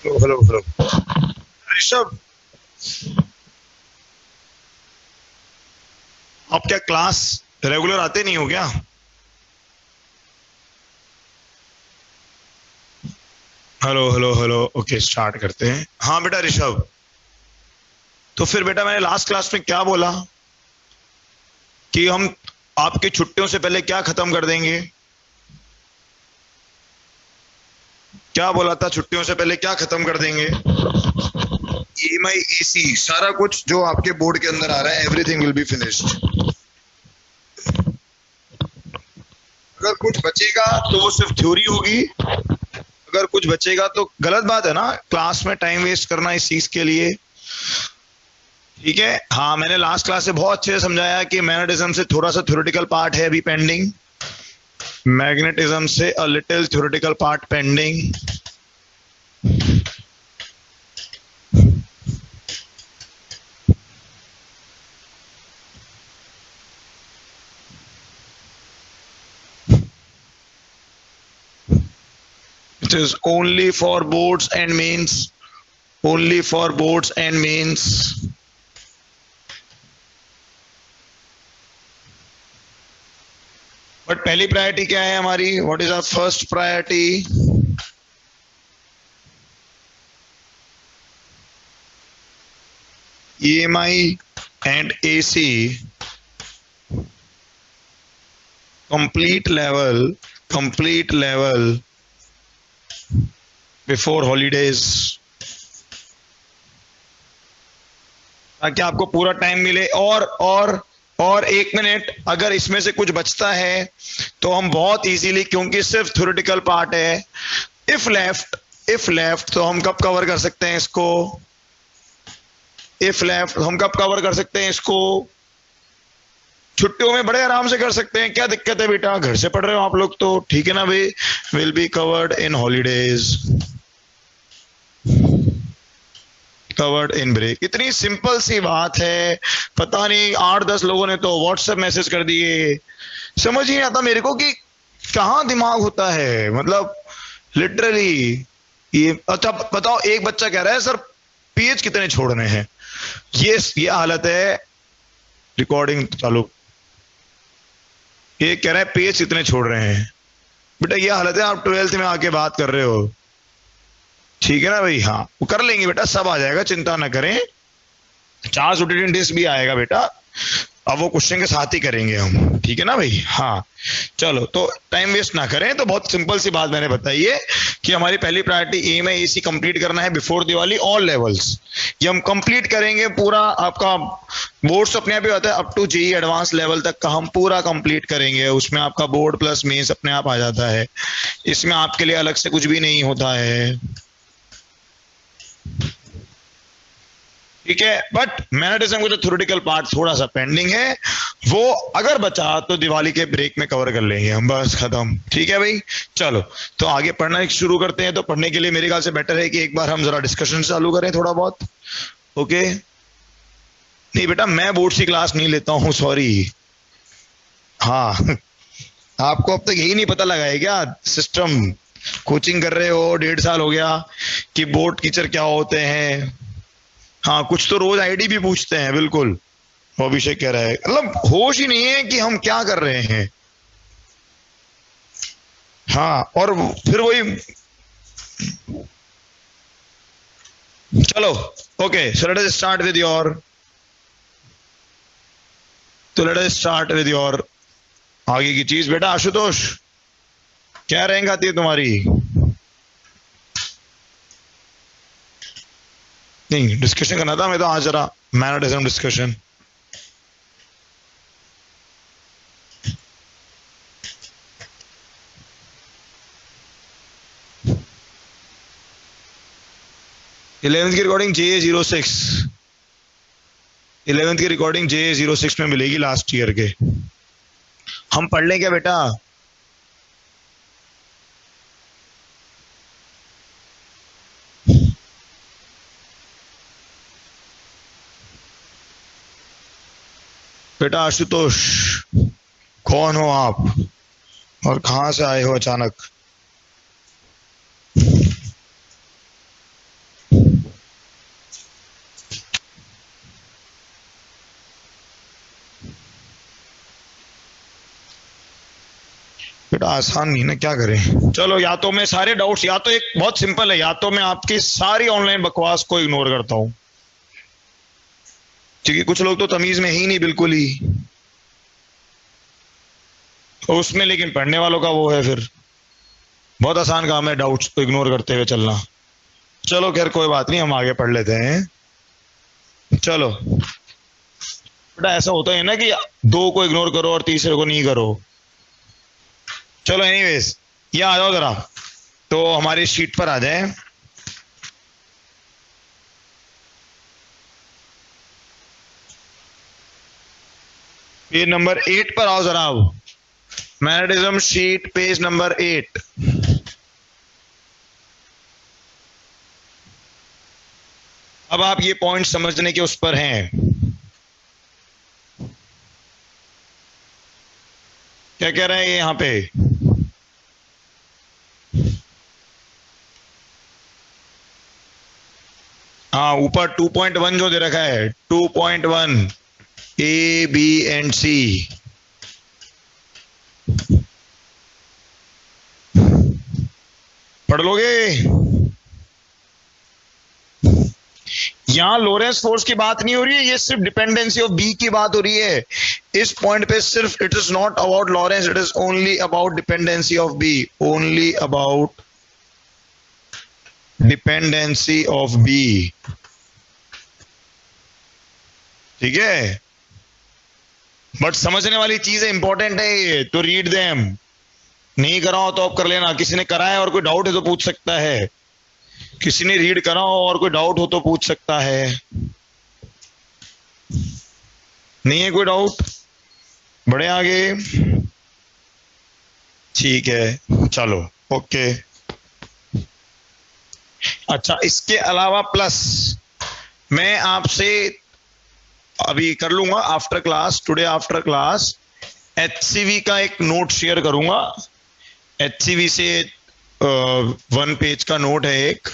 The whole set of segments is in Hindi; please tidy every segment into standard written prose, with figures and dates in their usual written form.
हेलो हेलो ऋषभ, आप क्या क्लास रेगुलर आते नहीं हो क्या? Hello hello hello, okay start करते हैं। हाँ बेटा ऋषभ, तो फिर बेटा मैंने लास्ट क्लास में क्या बोला कि हम आपकी छुट्टियों से पहले क्या खत्म कर देंगे? क्या बोला था, छुट्टियों से पहले क्या खत्म कर देंगे? ईएमआई, एसी, सारा कुछ जो आपके बोर्ड के अंदर आ रहा है, एवरीथिंग विल बी फिनिश्ड। अगर कुछ बचेगा तो वो सिर्फ थ्योरी होगी। अगर कुछ बचेगा तो गलत बात है ना, क्लास में टाइम वेस्ट करना इस चीज के लिए। ठीक है, हाँ मैंने लास्ट क्लास से बहुत अच्छे से समझाया कि मैग्नेटिज्म से थोड़ा सा थ्योरेटिकल पार्ट है अभी पेंडिंग। मैग्नेटिज्म से a little theoretical part pending. It is only for boards and mains. Only for boards and mains. But पहली प्रायोरिटी क्या है हमारी? What is our first priority? EMI and AC complete level before holidays, ताकि आपको पूरा टाइम मिले। और एक मिनट, अगर इसमें से कुछ बचता है तो हम बहुत इजीली, क्योंकि सिर्फ थ्योरेटिकल पार्ट है, इफ लेफ्ट तो हम कब कवर कर सकते हैं इसको? इफ लेफ्ट हम कब कवर कर सकते हैं इसको? छुट्टियों में बड़े आराम से कर सकते हैं। क्या दिक्कत है बेटा, घर से पढ़ रहे हो आप लोग तो, ठीक है ना भाई? Will be covered in holidays, covered in break. इतनी सिंपल सी बात है, पता नहीं 8-10 लोगों ने तो व्हाट्सएप मैसेज कर दिए। समझ ही नहीं आता मेरे को कि कहाँ दिमाग होता है, मतलब लिटरली। ये अच्छा बताओ, एक बच्चा कह रहा है सर पेज कितने छोड़ने हैं। ये हालत है। रिकॉर्डिंग चालू। ये कह रहा है पेज कितने छोड़ रहे हैं। बेटा ये हालत है, आप 12th में आके बात कर रहे हो। ठीक है ना भाई? हाँ वो कर लेंगे बेटा, सब आ जाएगा, चिंता ना करें। 4 स्टूडेंट भी आएगा बेटा, अब वो क्वेश्चन के साथ ही करेंगे हम, ठीक है ना भाई? हाँ चलो, तो टाइम वेस्ट ना करें। तो बहुत सिंपल सी बात मैंने बताई है कि हमारी पहली प्रायोरिटी एम है एसी कंप्लीट करना है बिफोर दिवाली, ऑल लेवल्स। ये हम कंप्लीट करेंगे पूरा। आपका बोर्ड्स अपने आप ही होता है, up to JEE advance level तक का हम पूरा कंप्लीट करेंगे। उसमें आपका बोर्ड प्लस मेंस अपने आप आ जाता है, इसमें आपके लिए अलग से कुछ भी नहीं होता है। ठीक है, बट मैग्नेटिज्म का जो थ्योरेटिकल पार्ट थोड़ा सा पेंडिंग है, वो अगर बचा तो दिवाली के ब्रेक में कवर कर लेंगे हम, बस खत्म। ठीक है भाई, चलो तो आगे पढ़ना शुरू करते हैं। तो पढ़ने के लिए मेरे ख्याल से बेटर है कि एक बार हम जरा डिस्कशन चालू करें थोड़ा बहुत। ओके, नहीं बेटा मैं बोर्ड की क्लास नहीं लेता हूँ, सॉरी। हाँ आपको अब तक यही नहीं पता लगा है क्या सिस्टम? कोचिंग कर रहे हो 1.5 साल हो गया कि बोर्ड टीचर क्या होते हैं। हाँ कुछ तो रोज आईडी भी पूछते हैं, बिल्कुल। वो अभिषेक कह रहा है, मतलब होश ही नहीं है कि हम क्या कर रहे हैं। हाँ और फिर वही। चलो okay, so let us start with your, तो let us start with your आगे की चीज। बेटा आशुतोष, क्या रैंक आती है तुम्हारी? नहीं डिस्कशन करना था मैं तो आज जरा, मैनरिज्म डिस्कशन। इलेवेंथ की रिकॉर्डिंग JA06, 11th की रिकॉर्डिंग JA06 में मिलेगी लास्ट ईयर के। हम पढ़ लें क्या बेटा? बेटा आशुतोष, कौन हो आप और कहां से आए हो अचानक? बेटा आसान नहीं ना, क्या करें। चलो या तो मैं सारे डाउट्स, या तो एक बहुत सिंपल है, या तो मैं आपकी सारी ऑनलाइन बकवास को इग्नोर करता हूं, क्योंकि कुछ लोग तो तमीज में ही नहीं बिल्कुल ही, तो उसमें लेकिन पढ़ने वालों का वो है, फिर बहुत आसान काम है डाउट्स को इग्नोर करते हुए चलना। चलो खैर कोई बात नहीं, हम आगे पढ़ लेते हैं। चलो बेटा ऐसा होता है ना कि दो को इग्नोर करो और तीसरे को नहीं करो। चलो एनीवेज, ये आ जाओ जरा, तो हमारी शीट पर आ जाए। पेज नंबर 8 पर आओ जरा, अब मैग्नेटिज्म शीट पेज नंबर 8। अब आप ये पॉइंट समझने के उस पर हैं, क्या कह रहे हैं ये यहाँ पे। हाँ ऊपर 2.1 जो दे रखा है, 2.1 A, B and C। पढ़ लोगे। यहां लोरेंस फोर्स की बात नहीं हो रही है, ये सिर्फ डिपेंडेंसी ऑफ बी की बात हो रही है इस पॉइंट पे सिर्फ। It is not about Lorentz, it is only about dependency of B, only about dependency of B. ठीक है, बट समझने वाली चीजें इंपॉर्टेंट है ये, तो रीड देम। नहीं कराओ तो आप कर लेना, किसी ने करा है और कोई डाउट है तो पूछ सकता है, किसी ने रीड करा हो और कोई डाउट हो तो पूछ सकता है। नहीं है कोई डाउट, बढ़े आगे। ठीक है चलो ओके। अच्छा इसके अलावा प्लस मैं आपसे अभी कर लूंगा after class, today after class HCV का एक नोट शेयर करूंगा। HCV से 1 पेज का नोट है एक,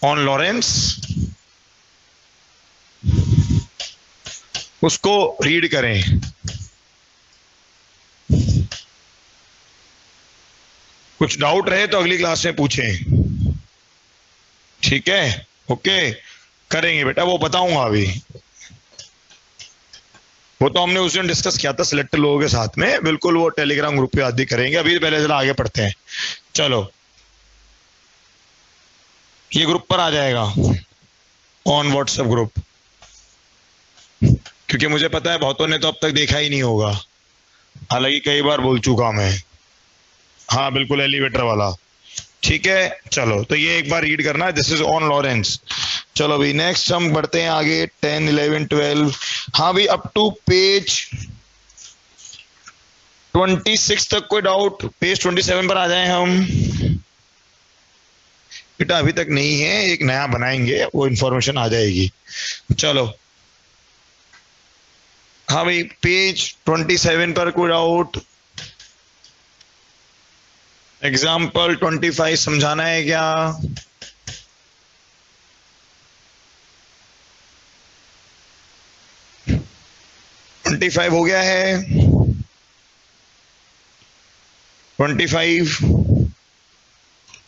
ऑन लॉरेंस, उसको रीड करें। कुछ डाउट रहे तो अगली क्लास में पूछें, ठीक है। ओके करेंगे बेटा, वो बताऊंगा अभी, वो तो हमने उस दिन डिस्कस किया था सिलेक्टेड लोगों के साथ में, बिल्कुल वो टेलीग्राम ग्रुप पे आदि करेंगे। अभी पहले जरा आगे पढ़ते हैं। चलो ये ग्रुप पर आ जाएगा, ऑन व्हाट्सएप ग्रुप, क्योंकि मुझे पता है बहुतों ने तो अब तक देखा ही नहीं होगा, हालांकि कई बार बोल चुका मैं। हाँ बिल्कुल एलिवेटर वाला, ठीक है। चलो तो ये एक बार रीड करना है, दिस इज ऑन लॉरेंस। चलो भाई नेक्स्ट हम बढ़ते हैं आगे, 10, 11, 12। हाँ भाई अप टू पेज 26 तक कोई डाउट, पेज 27 पर आ जाए हम। बेटा अभी तक नहीं है, एक नया बनाएंगे, वो इंफॉर्मेशन आ जाएगी। चलो हाँ भाई पेज 27 पर कोई डाउट, एग्जाम्पल 25 समझाना है क्या। हो गया है 25,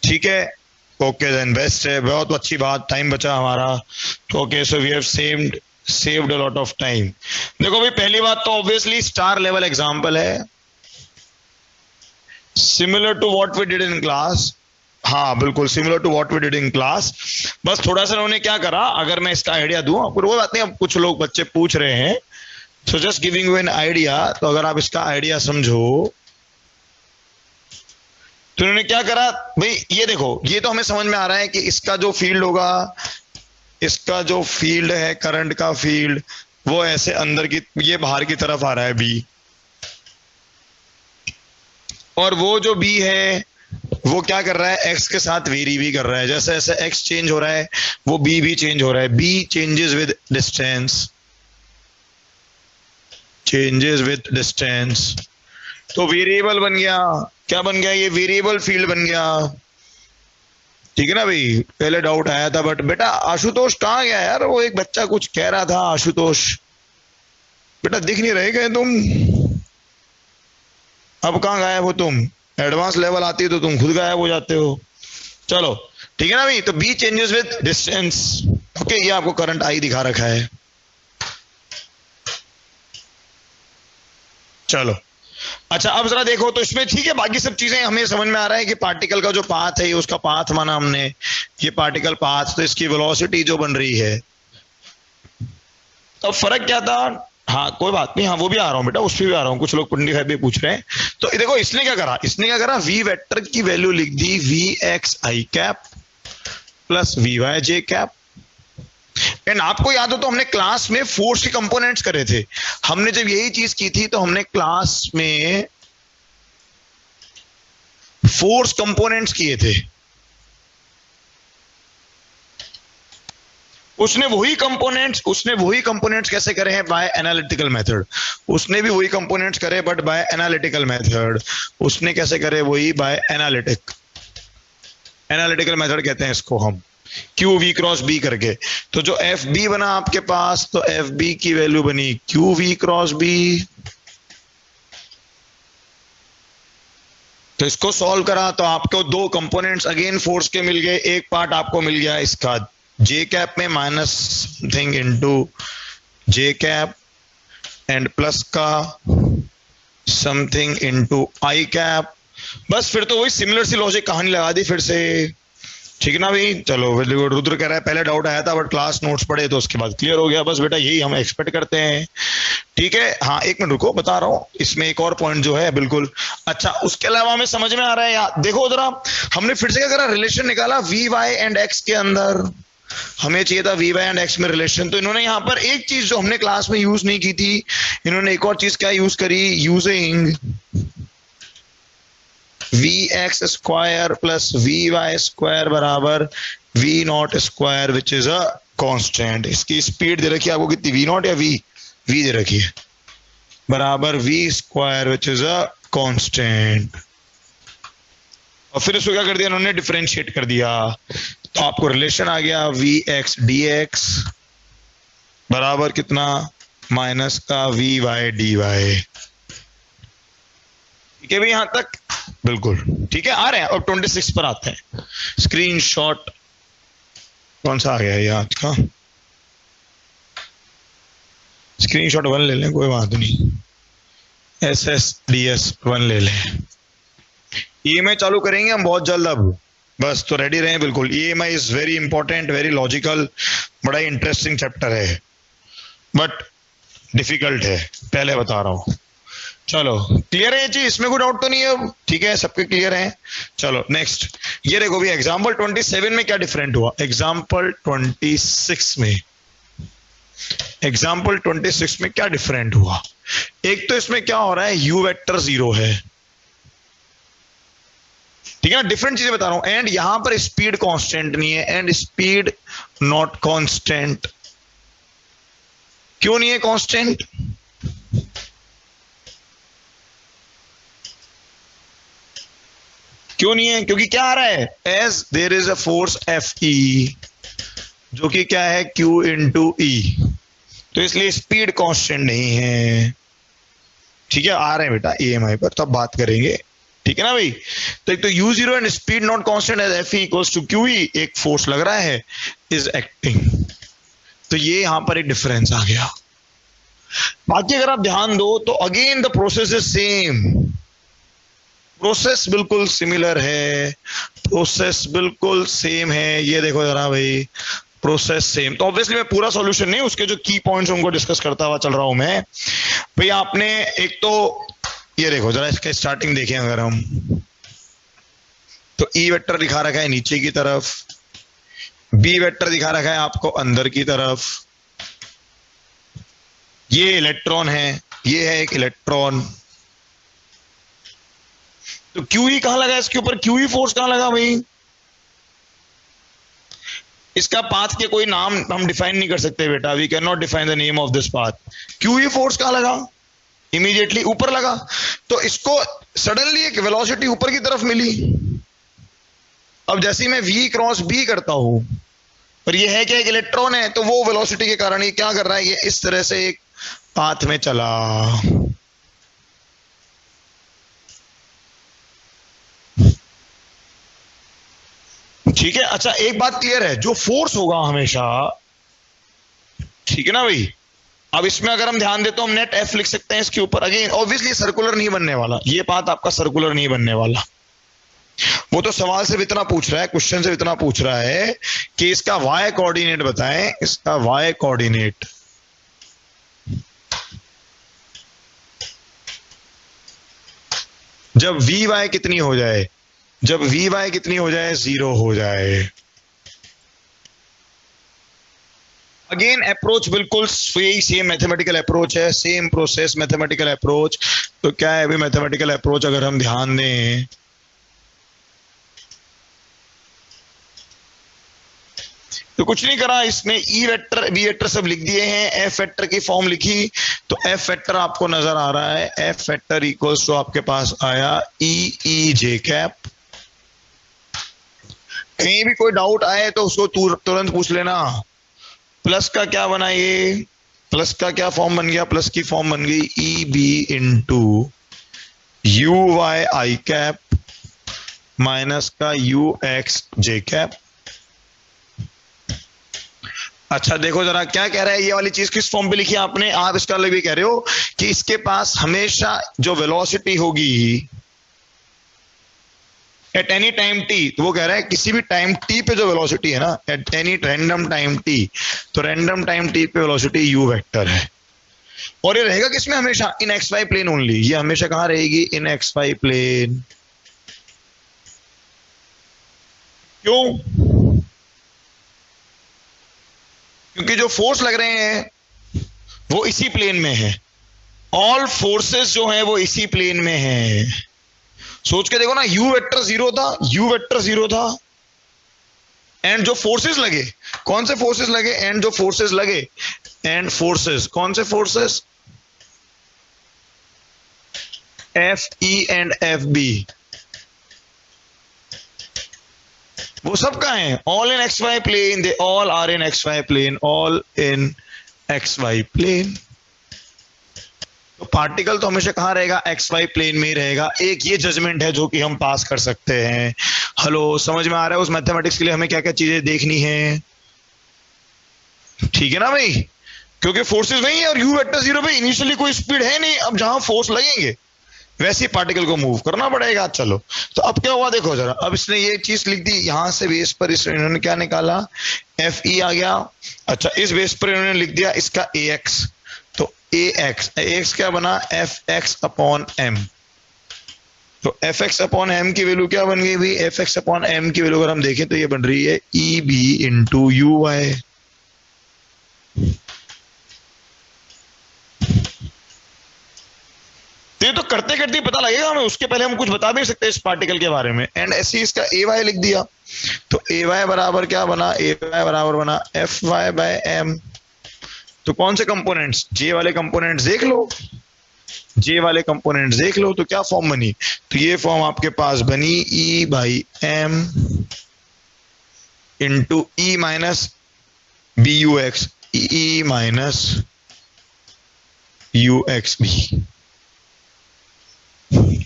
ठीक है। ओके देन बेस्ट है, बहुत अच्छी बात, टाइम बचा हमारा। Okay so we have saved a lot of time. देखो भाई पहली बात तो ऑब्वियसली स्टार लेवल एग्जांपल है, similar to what we did in class. हाँ बिल्कुल similar to what we did in class, बस थोड़ा सा उन्होंने क्या करा, अगर मैं इसका आइडिया दूं आपको, वो बात नहीं, अब कुछ लोग बच्चे पूछ रहे हैं, so just giving you an idea. तो अगर आप इसका आइडिया समझो तो उन्होंने क्या करा भाई, ये देखो, ये तो हमें समझ में आ रहा है कि इसका जो फील्ड होगा, इसका जो फील्ड है करंट का फील्ड, वो ऐसे अंदर की, ये बाहर की तरफ आ रहा है बी, और वो जो बी है वो क्या कर रहा है, एक्स के साथ वेरी भी कर रहा है। जैसे जैसे एक्स चेंज हो रहा है वो बी भी चेंज हो रहा है। B changes with distance, changes with distance, तो वेरिएबल बन गया, क्या बन गया, ये वेरिएबल फील्ड बन गया, ठीक है ना भाई। पहले डाउट आया था, बट बेटा आशुतोष कहाँ गया यार, वो एक बच्चा कुछ कह रहा था, आशुतोष बेटा दिख नहीं रहे गए तुम। अब कहाँ गायब हो तुम? एडवांस लेवल आती है तो तुम खुद गायब हो जाते हो। चलो ठीक है ना भाई, तो B changes with distance. Okay, ये आपको करंट आई दिखा रखा है। चलो अच्छा, अब जरा देखो तो इसमें ठीक है, बाकी सब चीजें हमें समझ में आ रहा है कि पार्टिकल का जो पाथ है, ये उसका पाथ माना हमने, ये पार्टिकल पाथ, तो इसकी वेलोसिटी जो बन रही है। तो फर्क क्या था? हाँ कोई बात नहीं, हाँ वो भी आ रहा हूँ बेटा, उस पर भी आ रहा हूँ, कुछ लोग 25 भी पूछ रहे हैं। तो देखो इसने क्या करा, इसने क्या करा, वी वेक्टर की वैल्यू लिख दी V X I cap plus V Y J cap. And आपको याद हो तो हमने क्लास में फोर्स के कंपोनेंट्स करे थे। हमने जब यही चीज की थी तो हमने क्लास में फोर्स कंपोनेंट्स किए थे। उसने वही कंपोनेंट्स कैसे करे हैं? By analytical method. उसने भी वही कंपोनेंट्स करे बट बाय एनालिटिकल मेथड। उसने कैसे करे? वही बाय एनालिटिकल मेथड कहते हैं इसको हम, क्यू वी क्रॉस बी करके। तो जो एफ बी बना आपके पास, तो एफ बी की वैल्यू बनी क्यू वी क्रॉस बी। तो इसको सॉल्व करा तो आपको दो कंपोनेंट्स अगेन फोर्स के मिल गए। एक पार्ट आपको मिल गया इसका जे कैप में minus something into J cap and plus का समथिंग इनटू आई कैप। बस फिर तो वही सिमिलर सी लॉजिक कहानी लगा दी फिर से। ठीक है ना भाई? चलो वेरी गुड। रुद्र कह रहा है पहले डाउट आया था बट क्लास नोट्स पढ़े तो उसके बाद क्लियर हो गया। बस बेटा यही हम एक्सपेक्ट करते हैं। ठीक है, हाँ एक मिनट रुको, बता रहा हूँ इसमें एक और पॉइंट जो है बिल्कुल। अच्छा उसके अलावा हमें समझ में आ रहा है यार, देखो जरा हमने फिर से क्या करा, रिलेशन निकाला वी वाई एंड एक्स के अंदर। हमें चाहिए था वी वाई एंड एक्स में रिलेशन। तो इन्होंने यहाँ पर एक चीज जो हमने क्लास में यूज नहीं की थी, इन्होंने एक और चीज क्या यूज करी, using V X square plus V Y square बराबर V naught square which is a constant. इसकी स्पीड दे रखी है आपको कितनी, वी नॉट या वी दे रखी है, बराबर V square which is a constant. और फिर इसको क्या कर दिया इन्होंने, डिफरेंशिएट कर दिया। तो आपको रिलेशन आ गया वी एक्स डी एक्स बराबर कितना, माइनस का वी वाई डी वाई। ठीक है भाई यहां तक बिल्कुल ठीक है, आ रहे हैं। अब 26 पर आते हैं। स्क्रीनशॉट कौन सा आ गया ये आज का? स्क्रीनशॉट 1 ले लें, कोई बात नहीं, SSDS1 ले लें। EMI चालू करेंगे हम बहुत जल्द अब, बस तो रेडी रहें बिल्कुल। EMI is very important, very logical, बड़ा इंटरेस्टिंग चैप्टर है बट डिफिकल्ट है, पहले बता रहा हूं। चलो क्लियर है ये चीज, इसमें कोई डाउट तो नहीं है? ठीक है सबके क्लियर है। चलो नेक्स्ट, ये देखो भी एग्जाम्पल 27 में क्या डिफरेंट हुआ। एग्जाम्पल 26 में क्या डिफरेंट हुआ? एक तो इसमें क्या हो रहा है, यू वेक्टर 0 है, ठीक है ना, डिफरेंट चीजें बता रहा हूं। एंड यहां पर स्पीड कांस्टेंट नहीं है, एंड स्पीड नॉट कांस्टेंट। क्यों नहीं है कांस्टेंट? क्यों नहीं है? क्योंकि क्या आ रहा है, as there is a force F E जो कि क्या है, क्यू इंटू ई, तो इसलिए स्पीड कांस्टेंट नहीं है। ठीक है, आ रहे हैं बेटा EMI पर, तब बात करेंगे। ठीक है ना भाई? तो एक तो u0 and speed not constant as F E equals to Q E, एक फोर्स लग रहा है इज एक्टिंग। तो ये यहां पर एक डिफरेंस आ गया। बाकी अगर आप ध्यान दो तो again the process is same, process बिल्कुल सिमिलर है, प्रोसेस बिल्कुल सेम है। ये देखो जरा भाई, प्रोसेस सेम। तो ऑब्वियसली मैं पूरा सॉल्यूशन नहीं, उसके जो की पॉइंट्स उनको डिस्कस करता हुआ चल रहा हूं मैं। भाई आपने एक तो ये देखो जरा, इसके स्टार्टिंग देखें अगर हम, तो ई वेक्टर दिखा रखा है नीचे की तरफ, बी वेक्टर दिखा रखा है आपको अंदर की तरफ। ये इलेक्ट्रॉन है, ये है एक इलेक्ट्रॉन। तो QE कहां लगा इसके ऊपर, QE फोर्स कहां लगा भाई? इसका पाथ के कोई नाम हम डिफाइन नहीं कर सकते बेटा, we can not define the name of this path. QE force कहां लगा? इमीडिएटली ऊपर लगा। तो इसको सडनली एक वेलोसिटी ऊपर की तरफ मिली। अब जैसे ही मैं V क्रॉस B करता हूं, पर ये है कि एक इलेक्ट्रॉन है, तो वो वेलोसिटी के कारण ये क्या कर रहा है, ये इस तरह से एक पाथ में चला। ठीक है। अच्छा एक बात क्लियर है, जो फोर्स होगा हमेशा, ठीक है ना भाई, अब इसमें अगर हम ध्यान दें तो हम नेट एफ लिख सकते हैं इसके ऊपर। अगेन ऑब्वियसली सर्कुलर नहीं बनने वाला, ये पाथ आपका सर्कुलर नहीं बनने वाला। वो तो सवाल से इतना पूछ रहा है, क्वेश्चन से इतना पूछ रहा है कि इसका वाई कोऑर्डिनेट बताएं, इसका वाई कोऑर्डिनेट। जब वी वाई कितनी हो जाए, जब वी वाई कितनी हो जाए, 0 हो जाए। अगेन अप्रोच बिल्कुल यही सेम मैथमेटिकल अप्रोच है, सेम प्रोसेस मैथमेटिकल अप्रोच। तो क्या है अभी मैथमेटिकल अप्रोच अगर हम ध्यान दें, तो कुछ नहीं करा इसने, ई वेक्टर बी वेक्टर सब लिख दिए हैं, एफ वेक्टर की फॉर्म लिखी, तो एफ वेक्टर आपको नजर आ रहा है, एफ वेक्टर इक्वल्स टू आपके पास आया ई जे कैप। कहीं भी कोई डाउट आए तो उसको तुरंत पूछ लेना। प्लस का क्या बना, ये प्लस का क्या फॉर्म बन गया, प्लस की फॉर्म बन गई E B into you y i cap minus का यू एक्स जे कैप। अच्छा देखो जरा क्या कह रहा है, ये वाली चीज किस फॉर्म पे लिखी आपने, आप इसका मतलब ये कह रहे हो कि इसके पास हमेशा जो वेलोसिटी होगी एट एनी टाइम टी, तो वो कह रहा है किसी भी टाइम टी पे जो वेलोसिटी है ना, at any random time T, तो रैंडम टाइम टी पे वेलोसिटी यू वेक्टर है। और ये रहेगा किसमें हमेशा, इन एक्स वाई प्लेन ओनली। ये हमेशा कहां रहेगी, इन एक्स वाई प्लेन। क्यों? क्योंकि जो फोर्स लग रहे हैं वो इसी प्लेन में है, ऑल फोर्सेस जो हैं वो इसी प्लेन में है। सोच के देखो ना, यू वेक्टर 0 था, यू वेक्टर 0 था, एंड जो फोर्सेस लगे, कौन से फोर्सेस लगे, एंड जो फोर्सेस लगे, एंड फोर्सेस कौन से forces, F E and F B, वो सब कहां है, all in X Y plane, they all are in X Y plane, all in X Y plane. तो पार्टिकल तो हमेशा कहां रहेगा, एक्स वाई प्लेन में ही रहेगा। एक ये जजमेंट है जो कि हम पास कर सकते हैं। हेलो समझ में आ रहा है, उस मैथमेटिक्स के लिए हमें क्या क्या चीजें देखनी है, ठीक है ना भाई, क्योंकि फोर्सेस वही है और यू वेक्टर 0 पे इनिशियली कोई स्पीड है नहीं, अब जहां फोर्स लगेंगे वैसे ही पार्टिकल को मूव करना पड़ेगा। चलो तो अब क्या हुआ देखो जरा, अब इसने ये चीज लिख दी, यहां से बेस पर इन्होंने क्या निकाला, एफ ई आ गया। अच्छा इस बेस पर इन्होंने लिख दिया इसका ए एक्स, तो ए एक्स क्या बना, एफ एक्स अपॉन एम। तो एफ एक्स अपॉन एम की वैल्यू क्या बन गई भाई, एफ एक्स अपॉन एम की वैल्यू अगर हम देखें तो ये बन रही है E B into you Y. ये तो करते करते पता लगेगा हमें, उसके पहले हम कुछ बता भी सकते हैं इस पार्टिकल के बारे में। एंड ऐसे इसका ए वाई लिख दिया, तो ए वाई बराबर क्या बना, ए वाई बराबर बना एफ वाई बाय एम। तो कौन से कंपोनेंट्स, जे वाले कंपोनेंट्स देख लो, जे वाले कंपोनेंट्स देख लो, तो क्या फॉर्म बनी, तो ये फॉर्म आपके पास बनी E by M into E minus B U X, E minus U X B,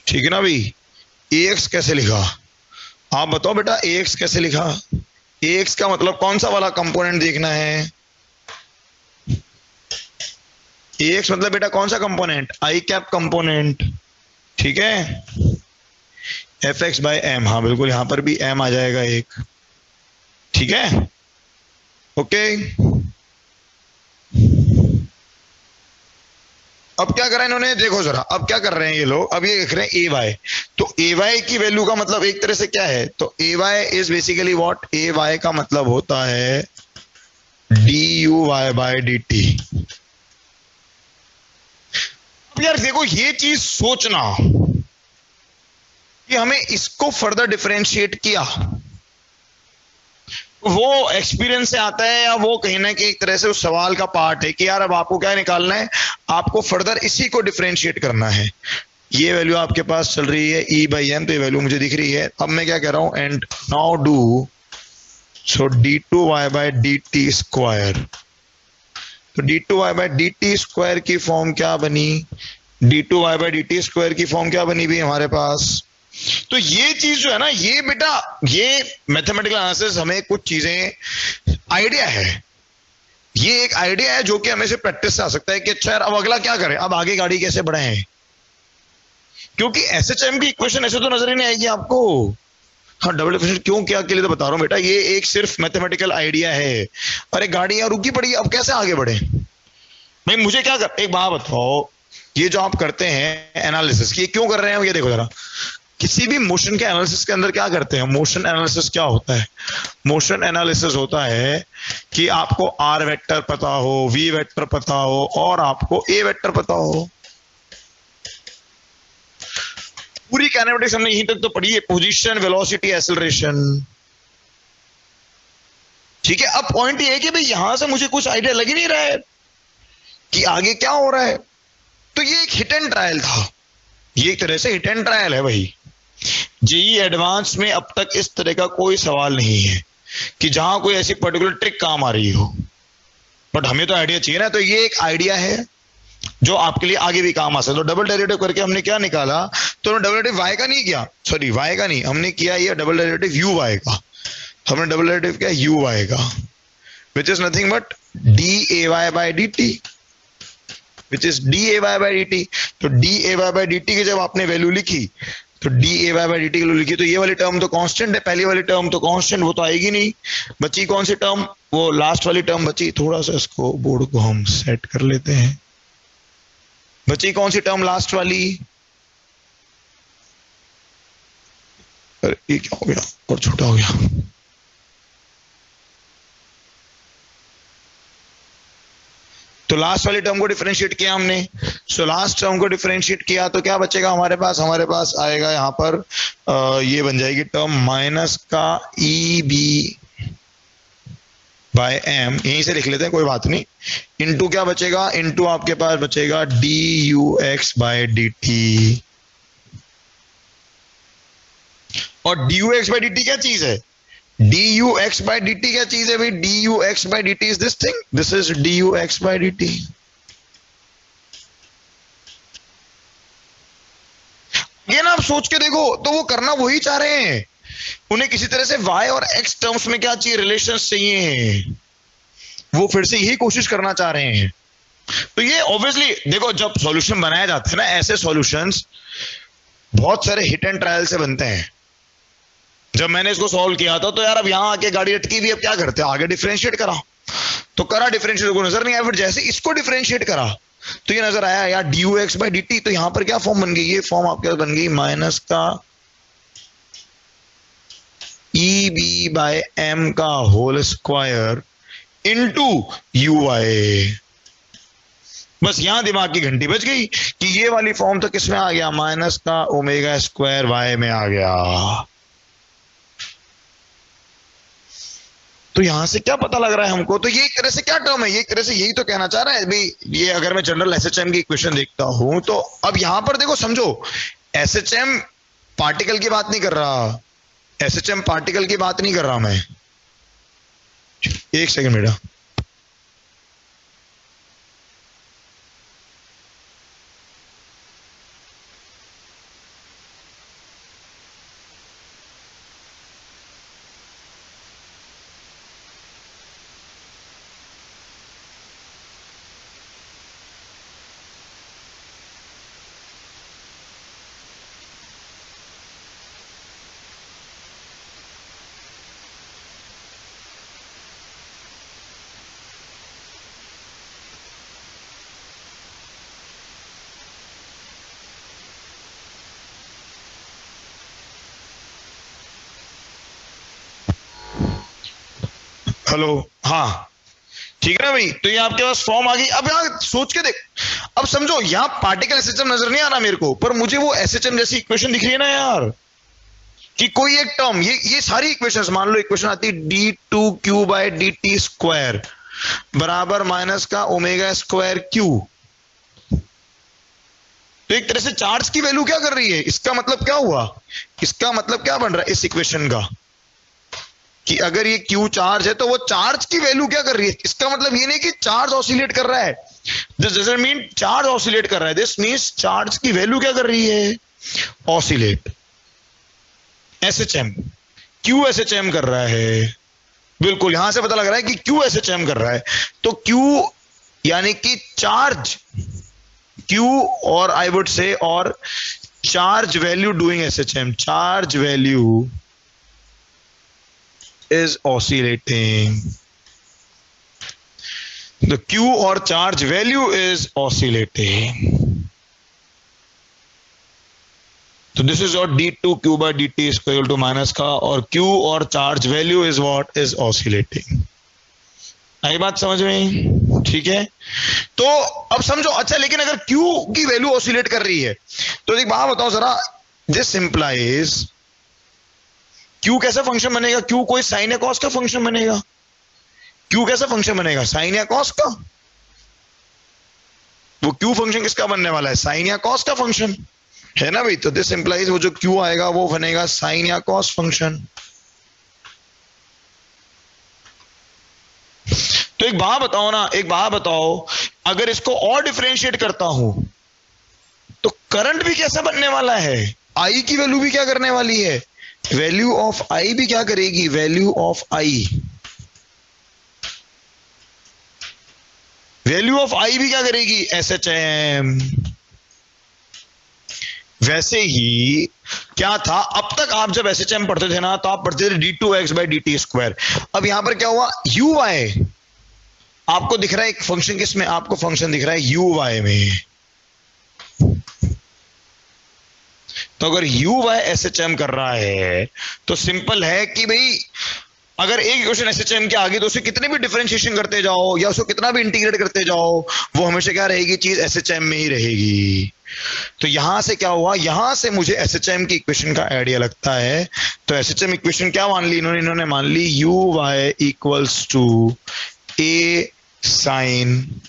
ठीक है ना भाई। ए एक्स कैसे लिखा, आप बताओ बेटा, ए एक्स कैसे लिखा, ए एक्स का मतलब कौन सा वाला कंपोनेंट देखना है, ए एक्स मतलब बेटा कौन सा कंपोनेंट, आई कैप कंपोनेंट, ठीक है। एफ एक्स बाई एम, हाँ बिल्कुल यहां पर भी एम आ जाएगा एक, ठीक है ओके। अब क्या करा इन्होंने, देखो जरा अब क्या कर रहे हैं ये लोग, अब ये लिख रहे हैं ए वाई, तो ए वाई की वैल्यू का मतलब एक तरह से क्या है, तो A Y is basically what, A Y का मतलब होता है D U Y by D T. अब यार देखो ये चीज सोचना कि हमें इसको फर्दर डिफरेंशिएट किया, वो एक्सपीरियंस से आता है या वो कहीं ना कहीं एक तरह से उस सवाल का पार्ट है कि यार अब आपको क्या निकालना है, आपको फर्दर इसी को डिफरेंशिएट करना है। ये वैल्यू आपके पास चल रही है ई बाई एम, तो ये वैल्यू मुझे दिख रही है। अब मैं क्या कह रहा हूं, and now do so d two y by D T square, तो d two y by D T square की फॉर्म क्या बनी, d two y by D T square की फॉर्म क्या बनी भी हमारे पास, तो ये चीज जो है ना, ये बेटा, ये मैथमेटिकल एनालिसिस हमें कुछ चीजें आइडिया है, ये एक आइडिया है जो कि हमें से प्रैक्टिस से आ सकता है कि अच्छा यार अब अगला क्या करें, अब आगे गाड़ी कैसे बढ़ाएं, क्योंकि एसएचएम की इक्वेशन ऐसे तो नजर ही नहीं आएगी आपको। हाँ, डबल डिफरेंशियल क्यों क्या के लिए तो बता रहा हूं बेटा, ये एक सिर्फ मैथमेटिकल आइडिया है। अरे गाड़ी यहाँ रुकी पड़ी, अब कैसे आगे बढ़े भाई, मुझे क्या कर, एक बात बताओ, ये जो आप करते हैं एनालिसिस, ये क्यों कर रहे हैं, ये देखो जरा, किसी भी मोशन के एनालिसिस के अंदर क्या करते हैं, मोशन एनालिसिस क्या होता है, मोशन एनालिसिस होता है कि आपको आर वेक्टर पता हो, वी वेक्टर पता हो और आपको ए वेक्टर पता हो। पूरी काइनेमेटिक्स हमने यहीं तक तो पढ़ी है, पोजीशन, वेलोसिटी, एक्सेलरेशन, ठीक है। अब पॉइंट ये है कि भाई यहां से मुझे कुछ आइडिया लग ही नहीं रहा है कि आगे क्या हो रहा है, तो ये एक हिट एंड ट्रायल था, ये एक तरह से हिट एंड ट्रायल है भाई। जेईई एडवांस में अब तक इस तरह का कोई सवाल नहीं है कि जहां कोई ऐसी पर्टिकुलर ट्रिक काम आ रही हो, बट हमें तो आइडिया चाहिए ना, तो ये एक आइडिया है जो आपके लिए आगे भी काम आ सकता है। तो डबल डेरिवेटिव करके हमने क्या निकाला, तो डबल डेरिवेटिव y का नहीं किया, सॉरी y का नहीं, हमने किया ये डबल डेरिवेटिव u y का, हमने डबल डेरिवेटिव किया u y का, which is nothing but dy by dt, which is dy by dt। तो dy by dt की जब आपने वैल्यू लिखी, तो dy by dt की वैल्यू लिखी, तो ये वाली टर्म तो कांस्टेंट है, पहली वाली टर्म तो कांस्टेंट, वो तो आएगी नहीं, बची कौन सी टर्म, वो लास्ट वाली टर्म बची। थोड़ा सा इसको बोर्ड को हम सेट कर लेते हैं, बची कौन सी टर्म, लास्ट वाली, अरे ये क्या हो गया, और छोटा हो गया, तो लास्ट वाली टर्म को डिफरेंशिएट किया हमने। सो लास्ट टर्म को डिफरेंशिएट किया तो क्या बचेगा हमारे पास आएगा यहाँ पर ये बन जाएगी टर्म माइनस का ई बी बाय एम, यहीं से लिख लेते हैं कोई बात नहीं, इनटू क्या बचेगा, इनटू आपके पास बचेगा d u x by D t. और d u x by D t क्या चीज है, D u x by D t क्या चीज है भाई, d u x by D t is this thing, this is d u x by D t. ये ना आप सोच के देखो, तो वो करना वही चाह रहे हैं, उन्हें किसी तरह से y और x टर्म्स में क्या चाहिए, रिलेशंस चाहिए, वो फिर से यही कोशिश करना चाह रहे हैं। तो ये ऑब्वियसली देखो, जब सॉल्यूशन बनाया जाता है ना, ऐसे सॉल्यूशंस बहुत सारे हिट एंड ट्रायल से बनते हैं। जब मैंने इसको सॉल्व किया था तो यार अब यहां आके गाड़ी अटकी हुई, अब क्या करते हैं, आगे डिफरेंशिएट करा, तो करा डिफरेंशिएट, को नजर नहीं आया, फिर जैसे इसको डिफरेंशिएट करा तो ये नजर आया यार D u x by D T, तो यहां पर क्या फॉर्म बन गई, ये फॉर्म आपके बन गई माइनस का ई बी बाय एम का whole square into U Y. बस यहां दिमाग की घंटी बज गई कि ये वाली फॉर्म तो किसमें आ गया, माइनस का ओमेगा स्क्वायर वाई में आ गया। तो यहां से क्या पता लग रहा है हमको, तो ये एक तरह से क्या टर्म है, ये एक तरह से यही तो कहना चाह रहा है भाई। ये अगर मैं जनरल एसएचएम की इक्वेशन देखता हूं तो अब यहां पर देखो समझो, एसएचएम पार्टिकल की बात नहीं कर रहा, एसएचएम पार्टिकल की बात नहीं कर रहा मैं, एक सेकंड बेटा। हेलो, हाँ ठीक है ना भाई, तो ये आपके पास फॉर्म आ गई। अब यहां सोच के देख, अब समझो यहां पार्टिकल एसएचएम नजर नहीं आ रहा मेरे को, पर मुझे वो एसएचएम जैसी इक्वेशन दिख रही है ना यार, कि कोई एक टर्म, ये सारी इक्वेशंस, मान लो इक्वेशन आती है D two Q by D T square बराबर माइनस का ओमेगा स्क्वायर क्यू। तो एक तरह से चार्ज की वैल्यू क्या कर रही है, इसका मतलब क्या हुआ, इसका मतलब क्या बन रहा है इस इक्वेशन का, कि अगर ये Q चार्ज है तो वो चार्ज की वैल्यू क्या कर रही है, इसका मतलब ये नहीं कि चार्ज ऑसिलेट कर रहा है, this doesn't mean charge oscillate कर रहा है, दिस मींस चार्ज की वैल्यू क्या कर रही है, ऑसिलेट। SHM, क्यू SHM कर रहा है, बिल्कुल यहां से पता लग रहा है कि क्यू SHM कर रहा है। तो क्यू यानी कि चार्ज, क्यू और आई वुड से और charge value doing SHM, charge value is oscillating. The Q or charge value is oscillating. So this is your d2 q by dt is equal to minus का, और Q और charge value is what is oscillating. आई बात समझ में? ठीक है, तो अब समझो। अच्छा, लेकिन अगर Q की वैल्यू ऑसिलेट कर रही है तो एक बात बताओ जरा, दिस इंप्लाइज Q कैसा फंक्शन बनेगा? Q कोई साइन या कॉस का फंक्शन बनेगा। Q कैसा फंक्शन बनेगा? साइन या कॉस का। वो Q फंक्शन किसका बनने वाला है? साइन या कॉस का फंक्शन है ना भाई। तो दिस इंप्लाइज वो जो Q आएगा वो बनेगा साइन या कॉस फंक्शन। तो एक बात बताओ ना, एक बात बताओ, अगर इसको और डिफरेंशिएट करता हूं तो करंट भी कैसा बनने वाला है? I की वैल्यू भी क्या करने वाली है? वैल्यू ऑफ I भी क्या करेगी? Value of I, value of I भी क्या करेगी? SHM। वैसे ही क्या था, अब तक आप जब SHM पढ़ते थे ना तो आप पढ़ते थे d2x by dt स्क्वायर। अब यहां पर क्या हुआ? uy आपको दिख रहा है एक फंक्शन, किसमें? आपको फंक्शन दिख रहा है uy में। तो अगर uy SHM कर रहा है तो सिंपल है कि भाई अगर एक इक्वेशन SHM के आगे तो उसे कितने भी डिफरेंशिएशन करते जाओ या उसको कितना भी इंटीग्रेट करते जाओ, वो हमेशा क्या रहेगी? चीज SHM में ही रहेगी। तो यहां से क्या हुआ? यहां से मुझे SHM की इक्वेशन का आइडिया लगता है। तो SHM इक्वेशन क्या मान ली इन्होंने मान ली uy equals to a sine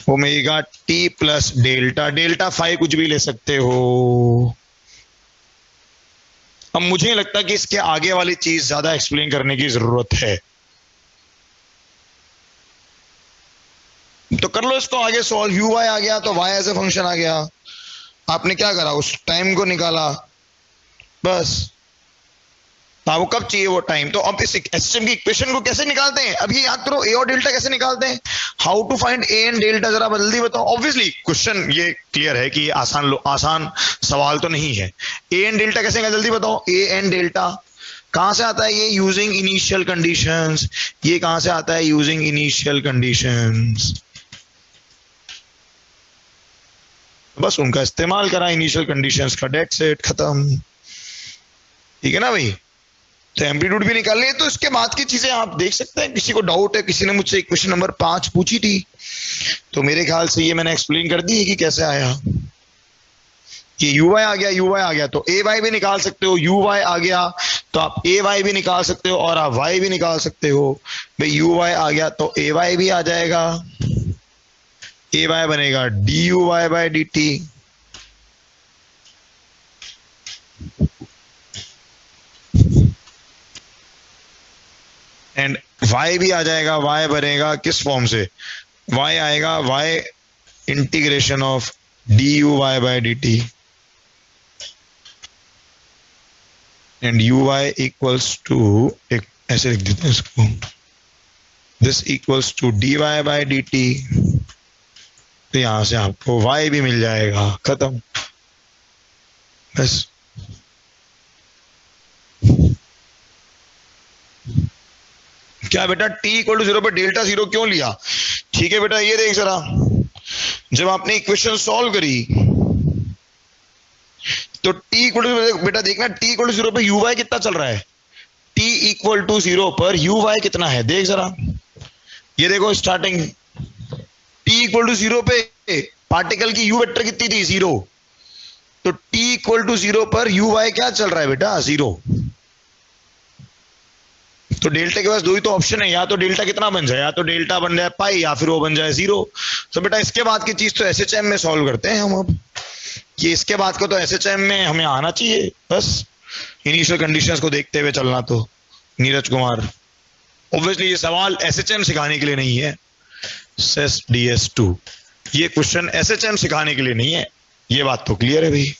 omega t plus delta, delta phi कुछ भी ले सकते हो। अब मुझे नहीं लगता कि इसके आगे वाली चीज ज्यादा एक्सप्लेन करने की जरूरत है, तो कर लो इसको आगे सॉल्व। uy आ गया तो y एज ए फंक्शन आ गया। आपने क्या करा? उस टाइम को निकाला, बस। आपको कब चाहिए वो टाइम? तो अब इस SHM की इक्वेशन को कैसे निकालते हैं? अब ये याद करो, ए और डेल्टा कैसे निकालते हैं? How to find A and delta, जरा जल्दी बताओ। ऑब्वियसली क्वेश्चन ये क्लियर है कि ये आसान सवाल तो नहीं है। ए एंड डेल्टा कैसे निकाल, जल्दी बताओ। ए एंड डेल्टा कहां से आता है? ये यूजिंग इनिशियल कंडीशंस। ये कहां से आता है? Using initial conditions. बस उनका इस्तेमाल करा, इनिशियल कंडीशंस का, डेट सेट, खत्म। ठीक है ना भाई? तो एम्पलीट्यूड भी निकाल लिए। तो इसके बाद की चीजें आप देख सकते हैं। किसी को डाउट है? किसी ने मुझसे क्वेश्चन नंबर 5 पूछी थी, तो मेरे ख्याल से ये मैंने एक्सप्लेन कर दी है कि कैसे आया। कि uy आ गया, uy आ गया तो ay भी निकाल सकते हो। uy आ गया तो आप ay भी निकाल सकते हो और आप y भी निकाल सकते हो। भाई uy आ गया तो ay भी आ जाएगा। ay बनेगा duy by dt। And y भी आ जाएगा। y बनेगा किस फॉर्म से? y आएगा y integration of duy by dt and uy equals to, एक ऐसे लिख देते हैं इसको, this equals to dy by dt। तो यहां से आपको y भी मिल जाएगा, खत्म, बस। क्या बेटा t इक्वल टू 0 पे डेल्टा 0 क्यों लिया? ठीक है बेटा, ये देख जरा, जब आपने इक्वेशन सॉल्व करी तो t इक्वल टू, बेटा देखना t इक्वल टू 0 पे uy कितना चल रहा है? t इक्वल टू 0 पर uy कितना है? देख जरा, ये देखो स्टार्टिंग t इक्वल टू 0 पे पार्टिकल की u वेक्टर कितनी थी? 0। तो t इक्वल टू 0 पर uy क्या चल रहा है बेटा? 0। तो डेल्टा के पास दो ही तो ऑप्शन है, या तो डेल्टा कितना बन जाए, या तो डेल्टा बन जाए पाई या फिर वो बन जाए 0। तो बेटा इसके बाद की चीज तो SHM में सॉल्व करते हैं हम। अब ये इसके बाद को तो SHM में हमें आना चाहिए, बस इनिशियल कंडीशंस को देखते हुए चलना। तो नीरज कुमार, ऑब्वियसली ये सवाल SHM सिखाने के लिए नहीं है, सेस DS2, ये क्वेश्चन SHM सिखाने के लिए नहीं है, ये बात तो क्लियर है भाई।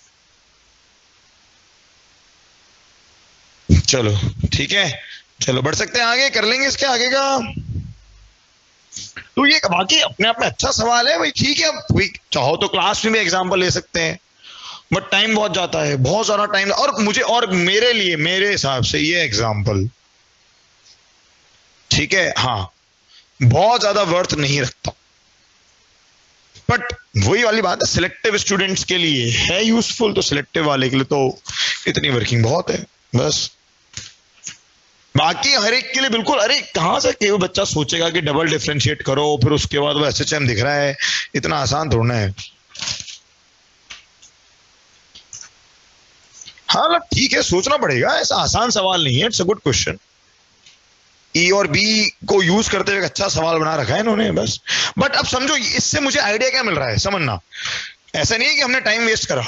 चलो ठीक है, चलो बढ़ सकते हैं आगे, कर लेंगे इसके आगे का। तो ये बाकी अपने आप में अच्छा सवाल है भाई, ठीक है। कोई चाहो तो क्लास में भी एग्जाम्पल ले सकते हैं, बट टाइम बहुत जाता है, बहुत सारा टाइम। और मुझे और मेरे लिए, मेरे हिसाब से ये एग्जाम्पल, ठीक है, हाँ, बहुत ज्यादा वर्थ नहीं रखता। बट वही वाली बात है, सिलेक्टिव स्टूडेंट्स के लिए है यूजफुल, तो सिलेक्टिव वाले के लिए तो इतनी वर्किंग बहुत है बस। बाकी हर एक के लिए बिल्कुल, अरे कहां से कोई बच्चा सोचेगा कि डबल डिफरेंशिएट करो फिर उसके बाद वो एसएचएम दिख रहा है, इतना आसान थोड़ा है। हाँ ठीक है, सोचना पड़ेगा, ऐसा आसान सवाल नहीं है, इट्स अ गुड क्वेश्चन। ई और बी को यूज करते हुए अच्छा सवाल बना रखा है इन्होंने बस। बट अब समझो इससे मुझे आइडिया क्या मिल रहा है, समझना। ऐसा नहीं है कि हमने टाइम वेस्ट करा,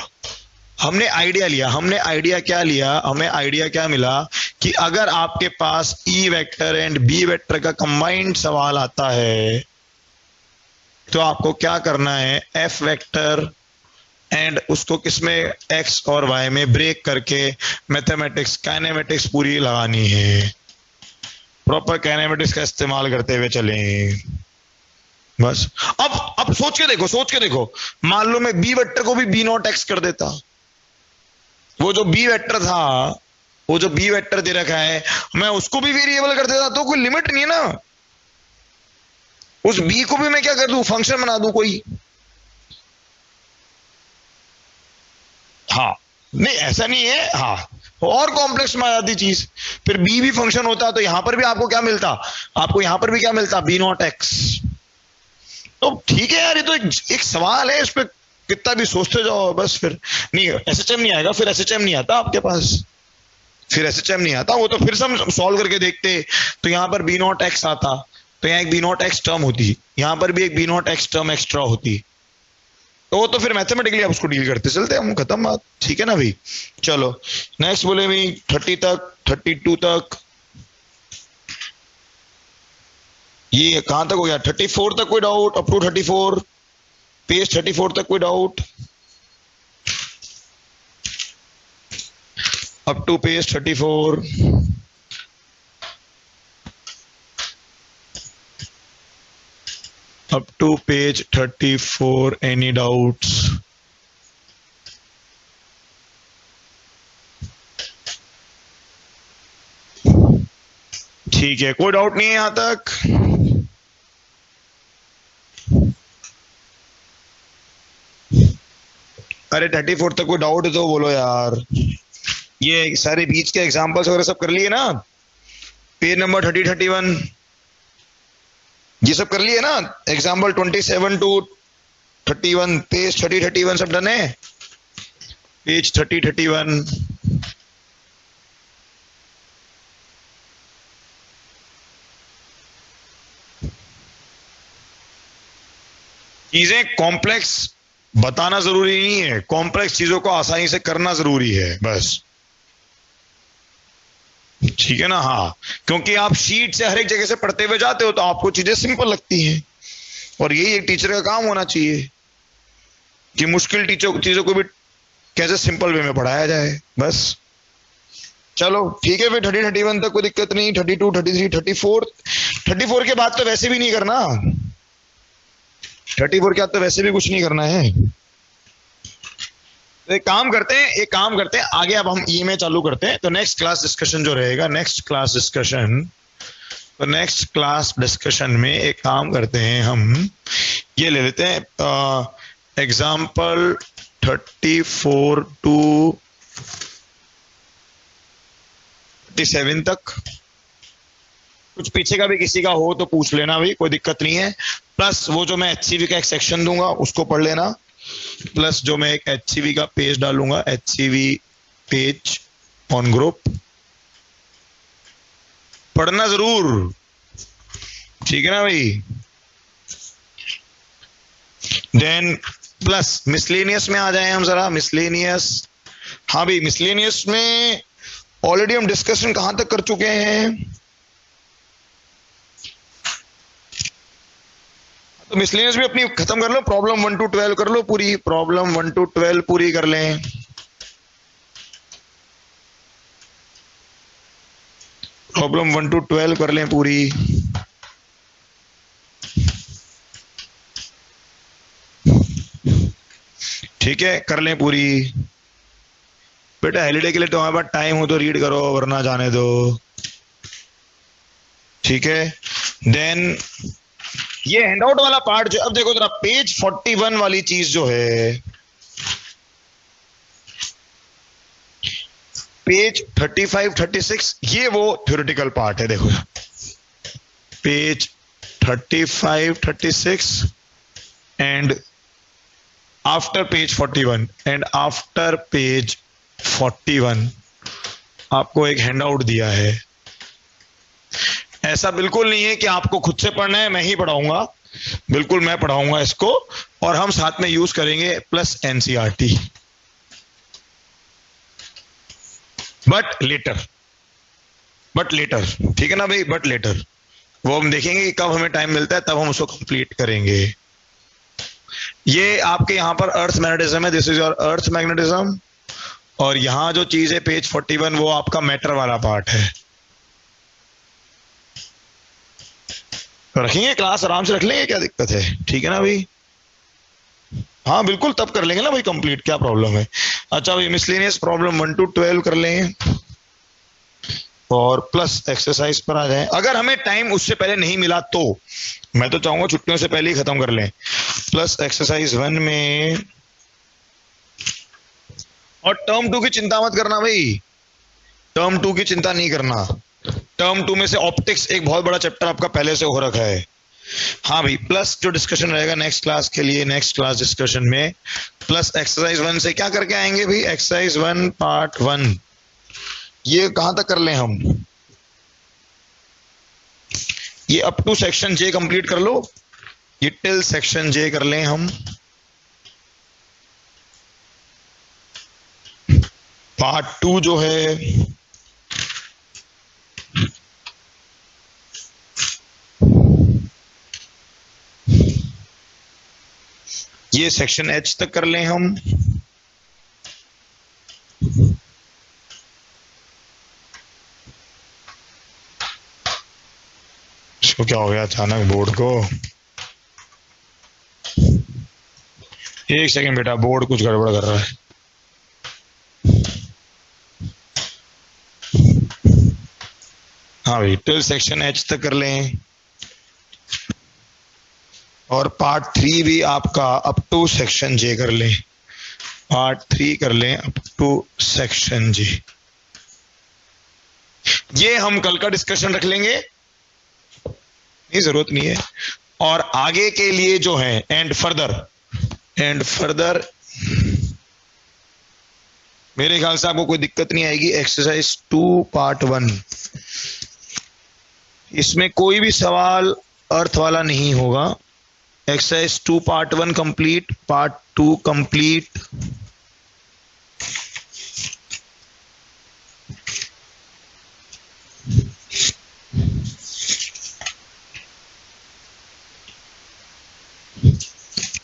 हमने आइडिया लिया। हमने आइडिया क्या लिया, हमें आइडिया क्या मिला कि अगर आपके पास E vector and B vector का कंबाइंड सवाल आता है तो आपको क्या करना है, एफ वेक्टर एंड उसको किसमें, एक्स और वाई में ब्रेक करके मैथमेटिक्स काइनेमेटिक्स पूरी लगानी है, प्रॉपर काइनेमेटिक्स का इस्तेमाल करते हुए चलें बस। अब सोच के देखो, सोच के देखो, मान लो मैं बी वेक्टर को भी बी नॉट एक्स कर देता, वो जो बी वेक्टर था, वो जो बी वेक्टर दे रखा है, मैं उसको भी वेरिएबल कर देता, तो कोई लिमिट नहीं है ना। उस बी को भी मैं क्या कर दूं, फंक्शन बना दूं कोई। हाँ नहीं ऐसा नहीं है, हाँ और कॉम्प्लेक्स में आ जाती चीज। फिर बी भी फंक्शन होता तो यहां पर भी आपको क्या मिलता, आपको यहां पर भी क्या मिलता, बी नॉट एक्स। तो ठीक है यार, ये तो एक सवाल है, इस पर कितना भी सोचते जाओ बस। फिर नहीं एसएचएम नहीं आएगा, फिर एसएचएम नहीं आता आपके पास, फिर एसएचएम नहीं आता। वो तो फिर से हम सॉल्व करके देखते, तो यहां पर बी नॉट एक्स आता, तो यहाँ एक बी नॉट एक्स टर्म होती, यहां पर भी एक B naught X term extra होती, तो वो तो फिर मैथमेटिकली आप उसको डील करते चलते, हम खत्म बात, ठीक है ना भाई। चलो नेक्स्ट बोले भाई 30 तक, 32 तक, ये कहां तक हो गया, 34 तक कोई डाउट, अप टू 34, पेज 34 तक कोई doubt, up to page 34, up to page 34, any doubts? ठीक है, कोई डाउट नहीं है यहां तक। अरे 34 तक कोई डाउट है तो बोलो यार। ये सारे बीच के एग्जांपल्स वगैरह सब कर लिए ना, पेज नंबर 30, 31 ये सब कर लिए ना, एग्जाम्पल 27 टू 31, पेज 30, 31 सब डन है, पेज 30, 31। चीजें कॉम्प्लेक्स बताना जरूरी नहीं है, कॉम्प्लेक्स चीजों को आसानी से करना जरूरी है बस, ठीक है ना। हाँ क्योंकि आप शीट से हर एक जगह से पढ़ते हुए जाते हो तो आपको चीजें सिंपल लगती हैं, और यही एक टीचर का काम होना चाहिए कि मुश्किल चीजों को भी कैसे सिंपल वे में पढ़ाया जाए बस। चलो ठीक है, फिर 30, 31 तक कोई दिक्कत नहीं, 32, 33, 34 के बाद तो वैसे भी नहीं करना, 34 के बाद तो वैसे भी कुछ नहीं करना है। तो एक काम करते हैं आगे, अब हम ई में चालू करते हैं। तो नेक्स्ट क्लास डिस्कशन जो रहेगा, नेक्स्ट क्लास डिस्कशन में एक काम करते हैं, हम ये ले लेते हैं एग्जाम्पल 34 टू 37 तक। कुछ पीछे का भी किसी का हो तो पूछ लेना भाई, कोई दिक्कत नहीं है। प्लस वो जो मैं एचसीवी का एक सेक्शन दूंगा उसको पढ़ लेना, प्लस जो मैं एक एचसीवी का पेज डालूंगा, एचसीवी पेज ऑन ग्रुप, पढ़ना जरूर, ठीक है ना भाई। देन प्लस मिसलेनियस में आ जाए हम जरा, मिसलेनियस। हाँ भाई मिसलेनियस में ऑलरेडी हम डिस्कशन कहां तक कर चुके हैं, तो मिसलेनियस भी अपनी खत्म कर लो, प्रॉब्लम 1 to 12 कर लो पूरी, प्रॉब्लम 1 to 12 पूरी कर लें। प्रॉब्लम 1 to 12 कर लें पूरी। ठीक है, कर लें पूरी। बेटा हॉलीडे के लिए तो हमारे पास टाइम हो तो रीड करो, वरना जाने दो। ठीक है, देन ये हैंडआउट वाला पार्ट जो, अब देखो जरा पेज 41 वाली चीज जो है, पेज 35 36, ये वो थ्योरेटिकल पार्ट है। देखो page 35 36 and after page 41 and after page 41 आपको एक हैंडआउट दिया है। ऐसा बिल्कुल नहीं है कि आपको खुद से पढ़ना है, मैं ही पढ़ाऊंगा, बिल्कुल मैं पढ़ाऊंगा इसको, और हम साथ में यूज करेंगे प्लस एनसीईआरटी, बट लेटर, ठीक है ना भाई, बट लेटर। वो हम देखेंगे कि कब हमें टाइम मिलता है, तब हम उसको कंप्लीट करेंगे। ये आपके यहां पर अर्थ मैग्नेटिज्म है, this is your earth magnetism, और यहां जो चीज है पेज 41 वो आपका मैटर वाला पार्ट है। तो रखेंगे क्लास, आराम से रख लेंगे, क्या दिक्कत है? ठीक है ना भाई? हाँ बिल्कुल, तब कर लेंगे ना भाई कंप्लीट, क्या प्रॉब्लम है? अच्छा भाई, मिसलेनियस प्रॉब्लम 1 to 12 कर लेंगे और प्लस एक्सरसाइज पर आ जाएं। अगर हमें टाइम उससे पहले नहीं मिला तो मैं तो चाहूंगा छुट्टियों से पहले ही खत्म कर लें। प्लस एक्सरसाइज 1 में, और टर्म 2 की चिंता मत करना भाई, टर्म 2 की चिंता नहीं करना। टर्म 2 में से ऑप्टिक्स एक बहुत बड़ा चैप्टर आपका पहले से हो रखा है। हाँ भाई, प्लस जो डिस्कशन रहेगा नेक्स्ट क्लास के लिए, नेक्स्ट क्लास डिस्कशन में प्लस एक्सरसाइज 1 से क्या करके आएंगे भाई? एक्सरसाइज 1 पार्ट 1, ये कहां तक कर लें हम? ये up to section J complete कर लो, ये टिल सेक्शन जे कर लें हम। पार्ट 2 जो है ये सेक्शन एच तक कर लें हम। इसको क्या हो गया अचानक बोर्ड को? एक सेकंड बेटा, बोर्ड कुछ गड़बड़ कर रहा है। हाँ भाई, टिल सेक्शन एच तक कर लें, और पार्ट 3 भी आपका अप टू सेक्शन जे कर लें, पार्ट 3 कर लें अप टू सेक्शन जे। ये हम कल का डिस्कशन रख लेंगे, ये जरूरत नहीं है। और आगे के लिए जो है एंड फर्दर मेरे ख्याल से आपको कोई दिक्कत नहीं आएगी। एक्सरसाइज 2 पार्ट 1, इसमें कोई भी सवाल अर्थ वाला नहीं होगा। Exercise 2 part 1 complete, part 2 complete.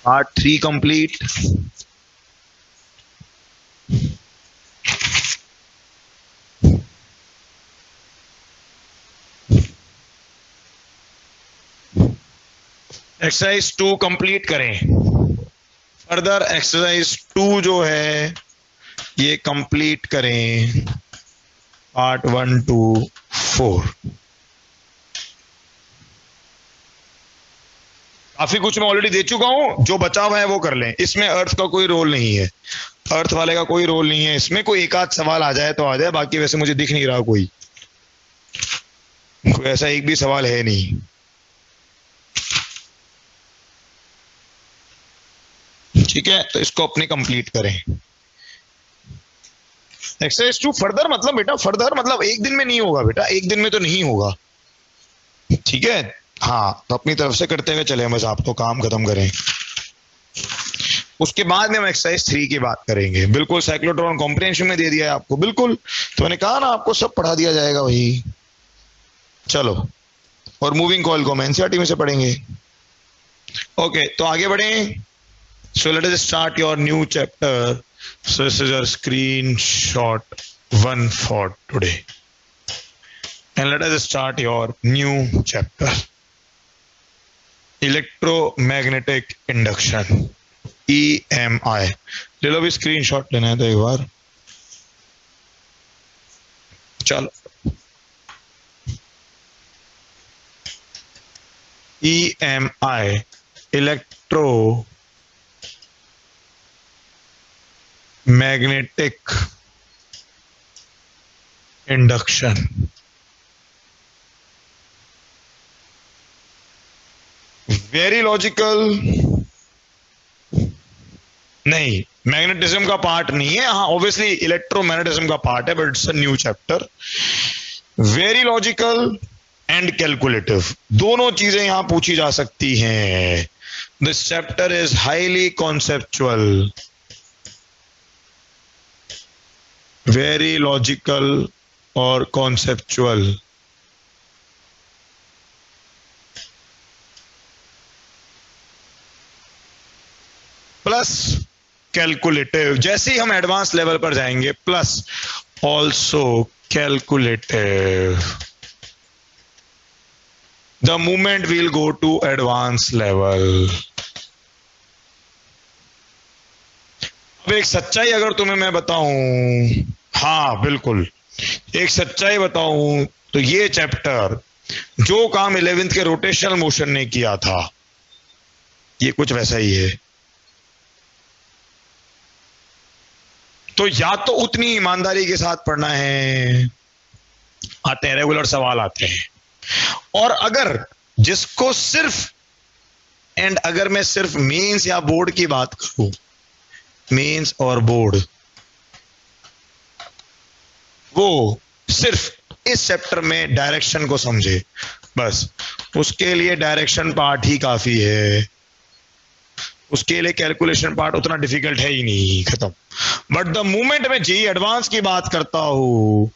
Part 3 complete. Exercise 2 complete करें। फर्दर एक्सरसाइज 2 जो है ये कंप्लीट करें, पार्ट 1 to 4। काफी कुछ मैं ऑलरेडी दे चुका हूं, जो बचा हुआ है वो कर लें। इसमें अर्थ का कोई रोल नहीं है, अर्थ वाले का कोई रोल नहीं है इसमें। कोई एक आध सवाल आ जाए तो आ जाए, बाकी वैसे मुझे दिख नहीं रहा कोई ऐसा एक भी सवाल है नहीं। ठीक है, तो इसको अपने कंप्लीट करें। एक्सरसाइज 2 फर्दर मतलब बेटा, फर्दर मतलब एक दिन में नहीं होगा बेटा, एक दिन में तो नहीं होगा। ठीक है, हाँ, तो अपनी तरफ से करते हुए चले, बस आप तो काम खत्म करें। उसके बाद में हम एक्सरसाइज 3 की बात करेंगे। बिल्कुल साइक्लोट्रॉन कॉम्प्रिहेंशन में दे दिया है आपको, बिल्कुल, तो मैंने कहा ना आपको सब पढ़ा दिया जाएगा वही। चलो, और मूविंग कॉइल को हम एनसीईआरटी में से पढ़ेंगे। ओके, तो आगे बढ़ें। So let us start your new chapter. So this is your screenshot 1 for today. and let us start your new chapter, electromagnetic induction, EMI. ले लो भी स्क्रीनशॉट लेना है तो एक बार, चलो EMI, electromagnetic induction. Very logical नहीं, मैग्नेटिज्म का पार्ट नहीं है, हाँ ऑब्वियसली इलेक्ट्रोमैग्नेटिज्म का पार्ट है, but it's a new chapter. Very logical and calculative, दोनों चीजें यहां पूछी जा सकती हैं. This chapter is highly conceptual, very logical और कॉन्सेप्चुअल. प्लस कैलकुलेटिव, जैसे ही हम एडवांस लेवल पर जाएंगे, plus also calculative. The moment will go to advance level. अब एक सच्चाई अगर तुम्हें मैं बताऊं, हाँ बिल्कुल एक सच्चाई बताऊं, तो ये चैप्टर जो काम 11th के रोटेशनल मोशन ने किया था, ये कुछ वैसा ही है. तो या तो उतनी ईमानदारी के साथ पढ़ना है, आते हैं रेगुलर सवाल आते हैं, और अगर जिसको सिर्फ अगर मैं सिर्फ मेंस या बोर्ड की बात करूं, मेंस और बोर्ड, वो सिर्फ इस चैप्टर में डायरेक्शन को समझे, बस उसके लिए डायरेक्शन पार्ट ही काफी है, उसके लिए कैलकुलेशन पार्ट उतना डिफिकल्ट है ही नहीं, खत्म. बट द मोमेंट में जेई एडवांस की बात करता हूं,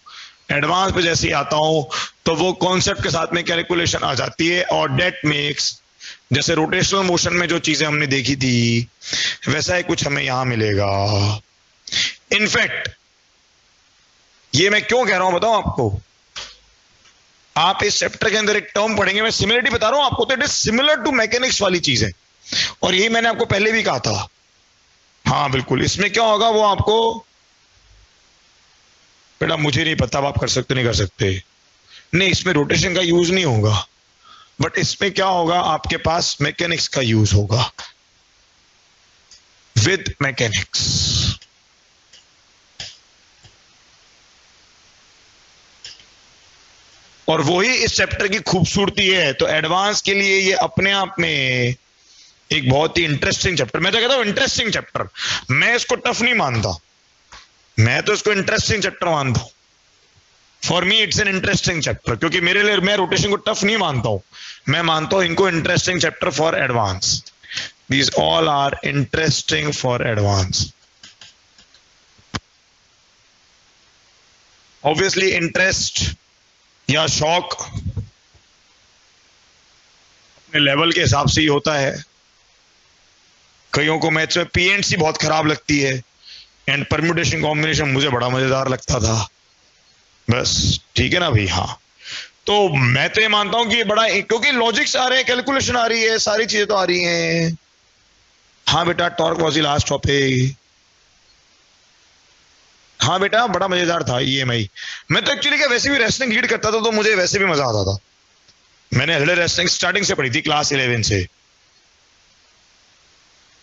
एडवांस पे जैसे ही आता हूं, तो वो कॉन्सेप्ट के साथ में कैलकुलेशन आ जाती है, और डेट मेक्स, जैसे रोटेशनल मोशन में जो चीजें हमने देखी थी वैसा ही कुछ हमें यहां मिलेगा. इनफैक्ट ये मैं क्यों कह रहा हूं बताऊं आपको, आप इस चैप्टर के अंदर एक टर्म पढ़ेंगे, मैं सिमिलरिटी बता रहा हूं आपको, तो it is similar to mechanics वाली चीजें, और यही मैंने आपको पहले भी कहा था. हाँ बिल्कुल, इसमें क्या होगा वो आपको, बेटा मुझे नहीं पता, आप कर सकते नहीं कर सकते, नहीं इसमें रोटेशन का यूज नहीं होगा, बट इसमें क्या होगा, आपके पास मैकेनिक्स का यूज होगा, विद मैकेनिक्स. और वही इस चैप्टर की खूबसूरती है. तो एडवांस के लिए ये अपने आप में एक बहुत ही इंटरेस्टिंग चैप्टर, मैं तो कहता हूं इंटरेस्टिंग चैप्टर, मैं इसको टफ नहीं मानता, मैं तो इसको इंटरेस्टिंग चैप्टर मानता हूं. For me it's an interesting chapter, क्योंकि मेरे लिए, मैं रोटेशन को टफ नहीं मानता हूं, मैं मानता हूं इनको interesting chapter for advance. These all are interesting for advance. Obviously interest या शौक अपने लेवल के हिसाब से ही होता है. कईयों को मैथ्स में पीएनसी बहुत खराब लगती है, एंड परम्यूटेशन कॉम्बिनेशन मुझे बड़ा मजेदार लगता था, बस ठीक है ना भाई. हाँ तो मैं तो ये मानता हूं कि ये बड़ा, क्योंकि लॉजिक्स आ रहे हैं, कैलकुलेशन आ रही है, सारी चीजें तो आ रही हैं. हाँ बेटा, torque was the last topic. हाँ बेटा बड़ा मजेदार था ईएमआई. मैं तो एक्चुअली क्या वैसे भी रेसलिंग लीड करता था, तो मुझे वैसे भी मजा आता था. मैंने हेलर रेसलिंग स्टार्टिंग से पढ़ी थी, क्लास 11 से,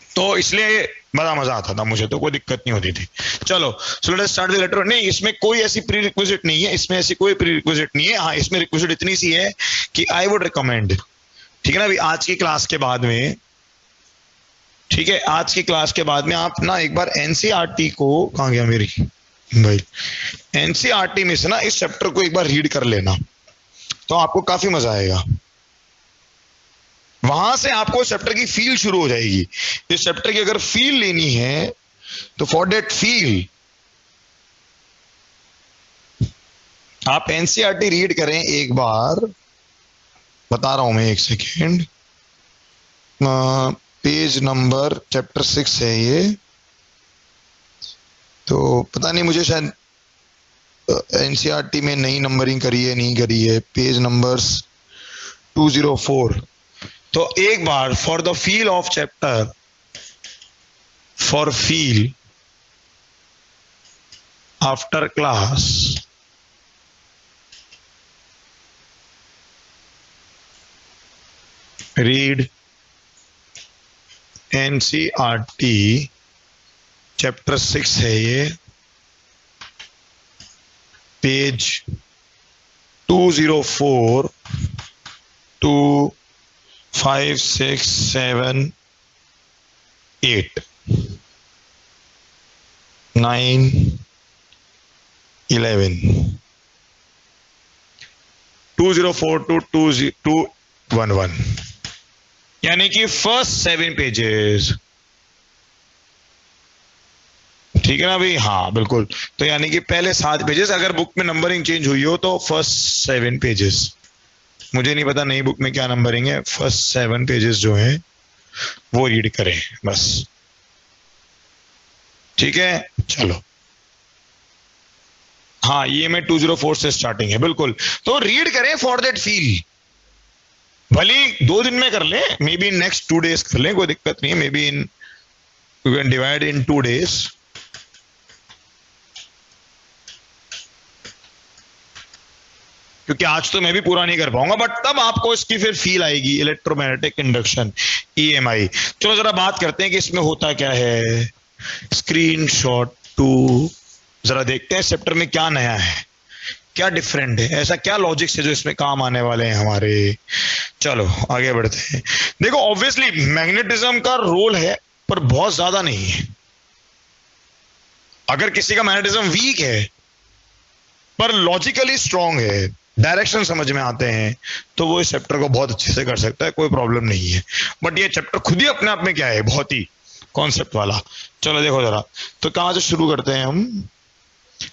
तो इसलिए बड़ा मजा आता था मुझे, तो कोई दिक्कत नहीं होती थी. चलो so let's start the letter. नहीं इसमें कोई ऐसी प्री रिक्विजिट नहीं है, इसमें ऐसी कोई प्री रिक्विजिट नहीं है. हाँ इसमें रिक्विजिट इतनी सी है कि आई वुड रिकमेंड, ठीक है ना, अभी आज की क्लास के बाद में, ठीक है, आज की क्लास के बाद में आप ना एक बार एनसीईआरटी को, कहां गया मेरी भाई, एनसीईआरटी में से ना इस चैप्टर को एक बार रीड कर लेना, तो आपको काफी मजा आएगा. वहां से आपको चैप्टर की फील शुरू हो जाएगी. इस चैप्टर की अगर फील लेनी है, तो फॉर दैट फील आप एनसीईआरटी रीड करें एक बार. बता रहा हूं मैं, एक सेकेंड. पेज नंबर चैप्टर 6 है ये, तो पता नहीं मुझे शायद एनसीईआरटी में नई नंबरिंग करी है नहीं करी है, पेज नंबर्स 204। तो एक बार for the feel of chapter, for feel after class read NCERT chapter 6 है ये, पेज 204 टू 5, 6, 7, 8, 9, 11, 204 टू 2211, यानी कि फर्स्ट 7 पेजेस। ठीक है ना भाई? हाँ बिल्कुल। तो यानी कि पहले 7 पेजेस, अगर बुक में नंबरिंग चेंज हुई हो तो फर्स्ट 7 पेजेस, मुझे नहीं पता नई बुक में क्या नंबरिंग है, फर्स्ट 7 पेजेस जो हैं वो रीड करें बस। ठीक है, चलो। हाँ, ये मैं 204 से स्टार्टिंग है बिल्कुल। तो रीड करें फॉर दैट फील, भले 2 दिन में कर लें, may be in next 2 days कर लें, कोई दिक्कत नहीं है। May be in you can divide in 2 days। क्योंकि आज तो मैं भी पूरा नहीं कर पाऊंगा, बट तब आपको इसकी फिर फील आएगी, इलेक्ट्रोमैग्नेटिक इंडक्शन, ईएमआई। चलो जरा बात करते हैं कि इसमें होता क्या है। स्क्रीनशॉट 2, जरा देखते हैं चैप्टर में क्या नया है, क्या डिफरेंट है, ऐसा क्या लॉजिक्स है जो इसमें काम आने वाले हैं हमारे। चलो आगे बढ़ते हैं। देखो ऑब्वियसली मैग्नेटिज्म का रोल है, पर बहुत ज्यादा नहीं है। अगर किसी का मैग्नेटिज्म वीक है पर लॉजिकली स्ट्रांग है, डायरेक्शन समझ में आते हैं, तो वो इस चैप्टर को बहुत अच्छे से कर सकता है, कोई प्रॉब्लम नहीं है। बट ये चैप्टर खुद ही अपने आप में क्या है, बहुत ही कॉन्सेप्ट वाला। चलो देखो जरा, तो कहां से शुरू करते हैं हम।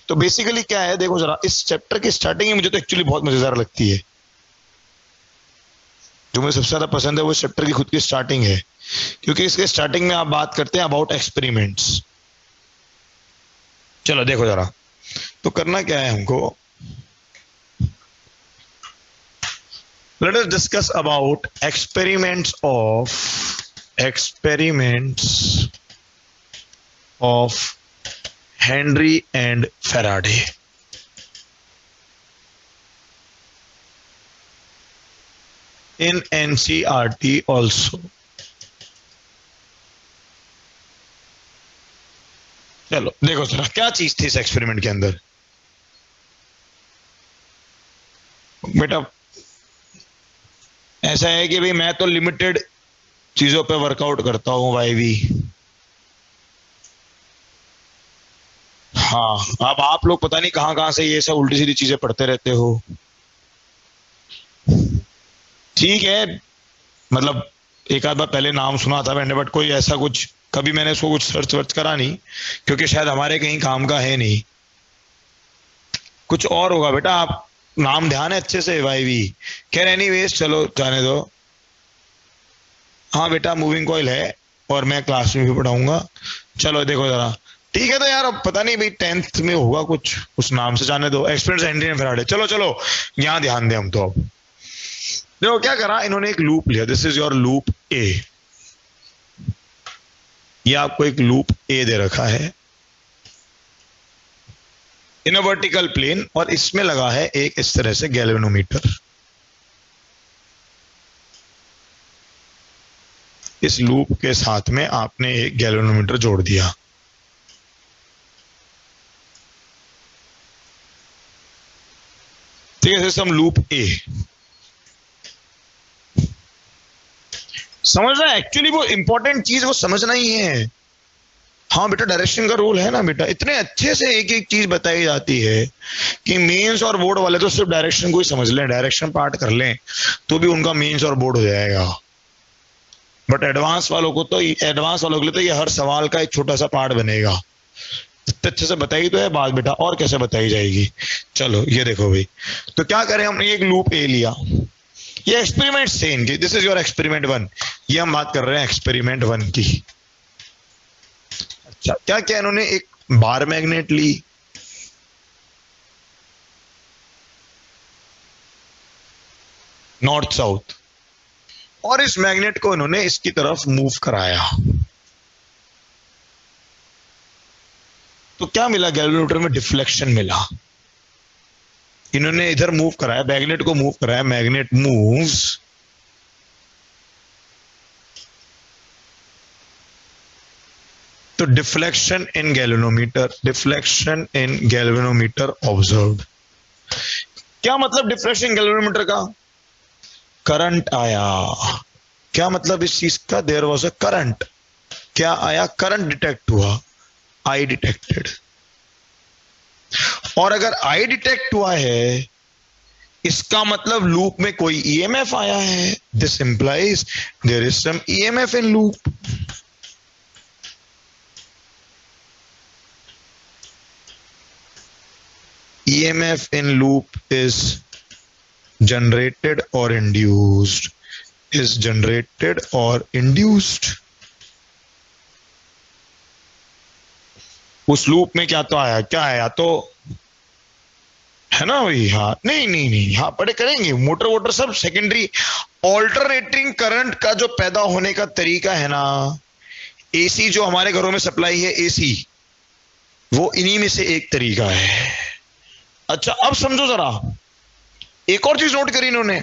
तो बेसिकली क्या है, देखो जरा, इस चैप्टर की स्टार्टिंग मुझे तो एक्चुअली बहुत मजेदार लगती है। जो मुझे सबसे ज्यादा पसंद है वो चैप्टर की खुद की स्टार्टिंग है, क्योंकि इसके स्टार्टिंग में आप बात करते हैं अबाउट एक्सपेरिमेंट्स। चलो देखो जरा, तो करना क्या है हमको, let us discuss about experiments of Henry and Faraday। in NCERT also। चलो देखो जरा क्या चीज थी इस एक्सपेरिमेंट के अंदर। बेटा ऐसा है कि भाई मैं तो लिमिटेड चीजों पे वर्कआउट करता हूं वाईवी। हाँ, अब आप लोग पता नहीं कहां कहां से ये सब उल्टी सीधी चीजें पढ़ते रहते हो। ठीक है, मतलब एक आध बार पहले नाम सुना था मैंने, बट कोई ऐसा कुछ कभी मैंने इसको कुछ सर्च वर्च करा नहीं, क्योंकि शायद हमारे कहीं काम का है नहीं, कुछ और होगा। बेटा आप नाम ध्यान है अच्छे से, वाईवी। खैर एनीवेज चलो जाने दो। हाँ बेटा मूविंग कॉइल है, और मैं क्लास में भी पढ़ाऊंगा। चलो देखो जरा, ठीक है। तो यार अब पता नहीं भाई 10th में होगा कुछ उस नाम से, जाने दो। Experiments Henry and Faraday. चलो चलो यहां ध्यान दें हम। तो अब देखो क्या करा इन्होंने, एक लूप लिया। दिस इज योर लूप ए। ये आपको एक लूप ए दे रखा है इन अ वर्टिकल प्लेन, और इसमें लगा है एक इस तरह से गैल्वेनोमीटर। इस लूप के साथ में आपने एक गैल्वेनोमीटर जोड़ दिया। ठीक है, सिस्टम लूप ए। समझ रहा है? एक्चुअली वो इंपॉर्टेंट चीज वो समझना ही है। हाँ बेटा, डायरेक्शन का रोल है ना बेटा। इतने अच्छे से एक एक चीज बताई जाती है कि मेंस और बोर्ड वाले तो सिर्फ डायरेक्शन को ही समझ लें, डायरेक्शन पार्ट कर लें तो भी उनका मेंस और बोर्ड हो जाएगा। बट एडवांस वालों के लिए तो ये हर सवाल का एक छोटा सा पार्ट बनेगा। इतने अच्छे से बताई तो है बात बेटा, और कैसे बताई जाएगी। चलो ये देखो भाई, तो क्या करें, हमने एक लूप ए लिया। ये एक्सपेरिमेंट से इनकी, दिस इज योर एक्सपेरिमेंट 1। ये हम बात कर रहे हैं एक्सपेरिमेंट 1 की। अच्छा क्या क्या इन्होंने, एक बार मैग्नेट ली, नॉर्थ साउथ, और इस मैग्नेट को इन्होंने इसकी तरफ मूव कराया। तो क्या मिला गैल्वेनोमीटर में? डिफ्लेक्शन मिला। इन्होंने इधर मूव कराया, मैग्नेट को मूव कराया, मैग्नेट मूव्स, तो deflection in galvanometer, deflection in galvanometer observed. क्या मतलब डिफ्लेक्शन गैल्वेनोमीटर का? करंट आया। क्या मतलब इस चीज का? There was a current. क्या आया? करंट डिटेक्ट हुआ, आई डिटेक्टेड। और अगर आई डिटेक्ट हुआ है, इसका मतलब लूप में कोई ईएमएफ आया है। This implies there is some EMF in loop. EMF in loop is generated or induced, is generated or induced। उस लूप में क्या तो आया, क्या आया तो है ना भाई। हाँ नहीं नहीं नहीं, हाँ पढ़े करेंगे, मोटर वोटर सब सेकेंडरी। ऑल्टरनेटिंग करंट का जो पैदा होने का तरीका है ना, एसी जो हमारे घरों में सप्लाई है एसी, वो इन्हीं में से एक तरीका है। अच्छा अब समझो जरा, एक और चीज नोट करी इन्होंने।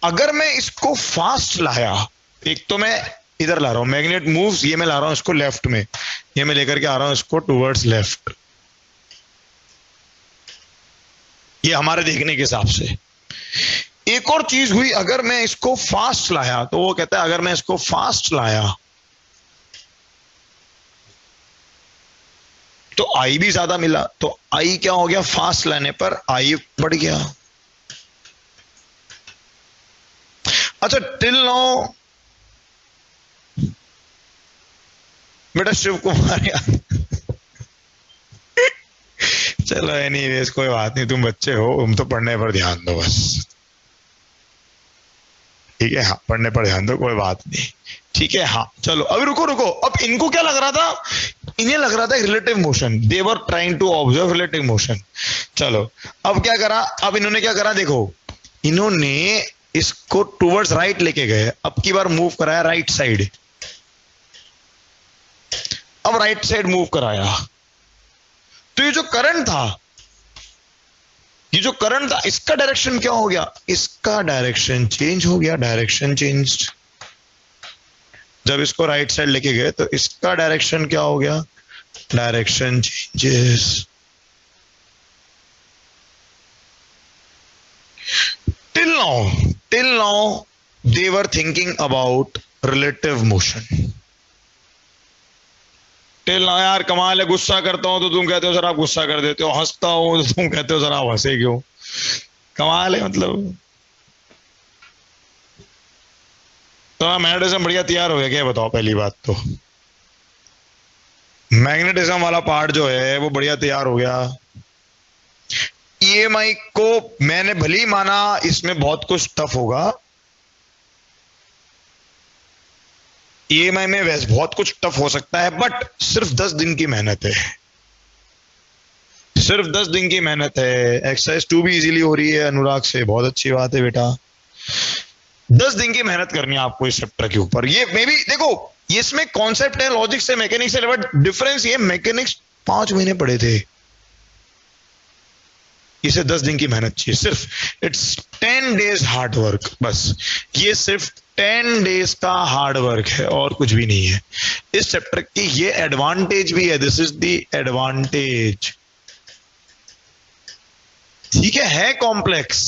अगर मैं इसको फास्ट लाया, एक तो मैं इधर ला रहा हूं, मैग्नेट मूव्स, ये मैं ला रहा हूं इसको लेफ्ट में, ये मैं लेकर के आ रहा हूं इसको टुवर्ड्स लेफ्ट, ये हमारे देखने के हिसाब से। एक और चीज हुई, अगर मैं इसको फास्ट लाया, तो वो कहता है अगर मैं इसको फास्ट लाया तो आई भी ज्यादा मिला। तो आई क्या हो गया? फास्ट लाने पर आई बढ़ गया। अच्छा टिल नाउ बेटा शिव कुमार यार चलो एनीवेज कोई बात नहीं, तुम बच्चे हो, तुम तो पढ़ने पर ध्यान दो बस, ठीक है। हाँ पढ़ने पर ध्यान दो, कोई बात नहीं, ठीक है। हाँ चलो अभी रुको रुको, अब इनको क्या लग रहा था? इन्हें लग रहा था relative motion, they were trying to observe relative motion. चलो अब क्या करा, अब इन्होंने क्या करा, देखो इन्होंने इसको टुवर्ड्स राइट लेके गए, अब की बार मूव कराया राइट साइड। अब राइट साइड मूव कराया, तो ये जो करंट था, ये जो करंट था, इसका डायरेक्शन क्या हो गया? इसका डायरेक्शन चेंज हो गया, डायरेक्शन चेंज। जब इसको राइट साइड लेके गए तो इसका डायरेक्शन क्या हो गया? Direction changes. Till now they were thinking about relative motion। Till now यार कमाल है, गुस्सा करता हूं तो तुम कहते हो सर आप गुस्सा कर देते हो, हंसता हूं तो तुम कहते हो सर आप हंसे क्यों। कमाल है मतलब। तो मैग्नेटिज्म बढ़िया तैयार हो गया क्या? बताओ पहली बात तो, मैग्नेटिज्म वाला पार्ट जो है वो बढ़िया तैयार हो गया। ईएमआई को मैंने भली माना इसमें बहुत कुछ टफ होगा, ईएमआई में वैसे बहुत कुछ टफ हो सकता है, बट सिर्फ 10 दिन की मेहनत है, सिर्फ 10 दिन की मेहनत है। एक्सरसाइज 2 भी इजीली हो रही है अनुराग से, बहुत अच्छी बात है बेटा। 10 दिन की मेहनत करनी है आपको इस चैप्टर के ऊपर। ये मे भी देखो, ये इसमें कॉन्सेप्ट है, लॉजिक से मैकेनिक्स है, बट डिफरेंस ये मैकेनिक्स 5 महीने पढ़े थे, इसे 10 दिन की मेहनत चाहिए सिर्फ। इट्स 10 डेज हार्ड वर्क, बस ये सिर्फ 10 डेज का हार्ड वर्क है और कुछ भी नहीं है इस चैप्टर की। ये एडवांटेज भी है, दिस इज द एडवांटेज, ठीक है कॉम्प्लेक्स,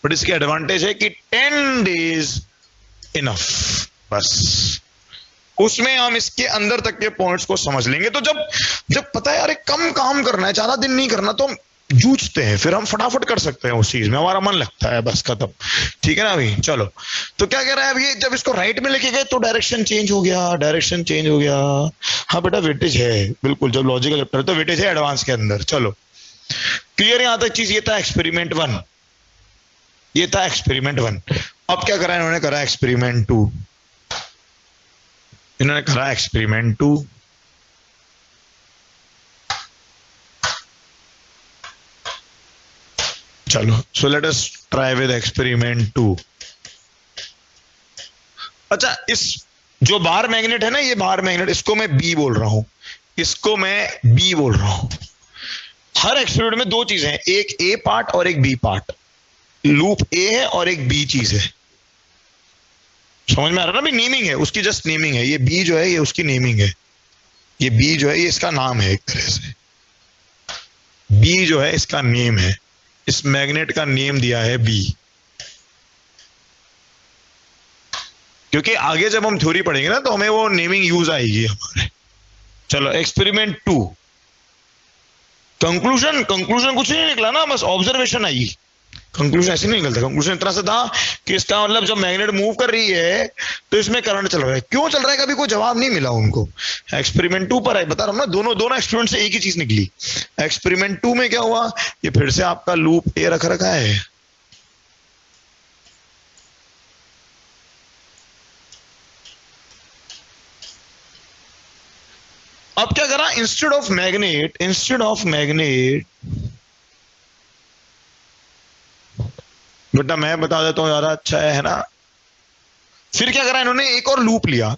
बट इसकी एडवांटेज है कि 10 डेज इनफ, बस उसमें हम इसके अंदर तक के पॉइंट्स को समझ लेंगे। तो जब जब पता है यार कम काम करना है, ज्यादा दिन नहीं करना, तो हम जूझते हैं, फिर हम फटाफट कर सकते हैं उस चीज में, हमारा मन लगता है, बस खत्म, ठीक है ना अभी। चलो तो क्या कह रहा है अभी, जब इसको राइट में लेके गए तो डायरेक्शन चेंज हो गया, डायरेक्शन चेंज हो गया। हाँ बेटा वेटेज है, बिल्कुल, जब लॉजिकल चैप्टर तो वेटेज है एडवांस के अंदर। चलो क्लियर यहां तक चीज, ये था एक्सपेरिमेंट 1, ये था एक्सपेरिमेंट 1। अब क्या करा इन्होंने, करा एक्सपेरिमेंट 2, इन्होंने करा एक्सपेरिमेंट 2। चलो, सो let us try with experiment 2। अच्छा, इस जो बार मैग्नेट है ना, ये बार मैग्नेट, इसको मैं बी बोल रहा हूं, इसको मैं बी बोल रहा हूं। हर एक्सपेरिमेंट में दो चीजें हैं, एक ए पार्ट और एक बी पार्ट। लूप ए है और एक बी चीज है। समझ में आ रहा ना भाई? नेमिंग है उसकी, जस्ट नेमिंग है। ये बी जो है ये उसकी नेमिंग है, ये बी जो है ये इसका नाम है एक तरह से। बी जो है इसका नेम है, इस मैग्नेट का नेम दिया है बी। क्योंकि आगे जब हम थ्योरी पढ़ेंगे ना तो हमें वो नेमिंग यूज आएगी हमारे। चलो, एक्सपेरिमेंट 2। कंक्लूजन कुछ नहीं निकला ना, बस ऑब्जर्वेशन आई। कंक्लूजन ऐसे नहीं निकलता। कंक्लूजन इतना सा था कि इसका मतलब जब मैग्नेट मूव कर रही है तो इसमें करंट चल रहा है। क्यों चल रहा है कभी कोई जवाब नहीं मिला उनको। एक्सपेरिमेंट 2 पर है, बता रहा हूं ना, दोनों एक्सपेरिमेंट से एक ही चीज निकली। एक्सपेरिमेंट 2 में क्या हुआ, ये फिर से आपका लूप ए रखा है। अब क्या करा, इंस्टेड ऑफ मैग्नेट बेटा मैं बता देता हूं, ज्यादा अच्छा है ना। फिर क्या करा, इन्होंने एक और लूप लिया।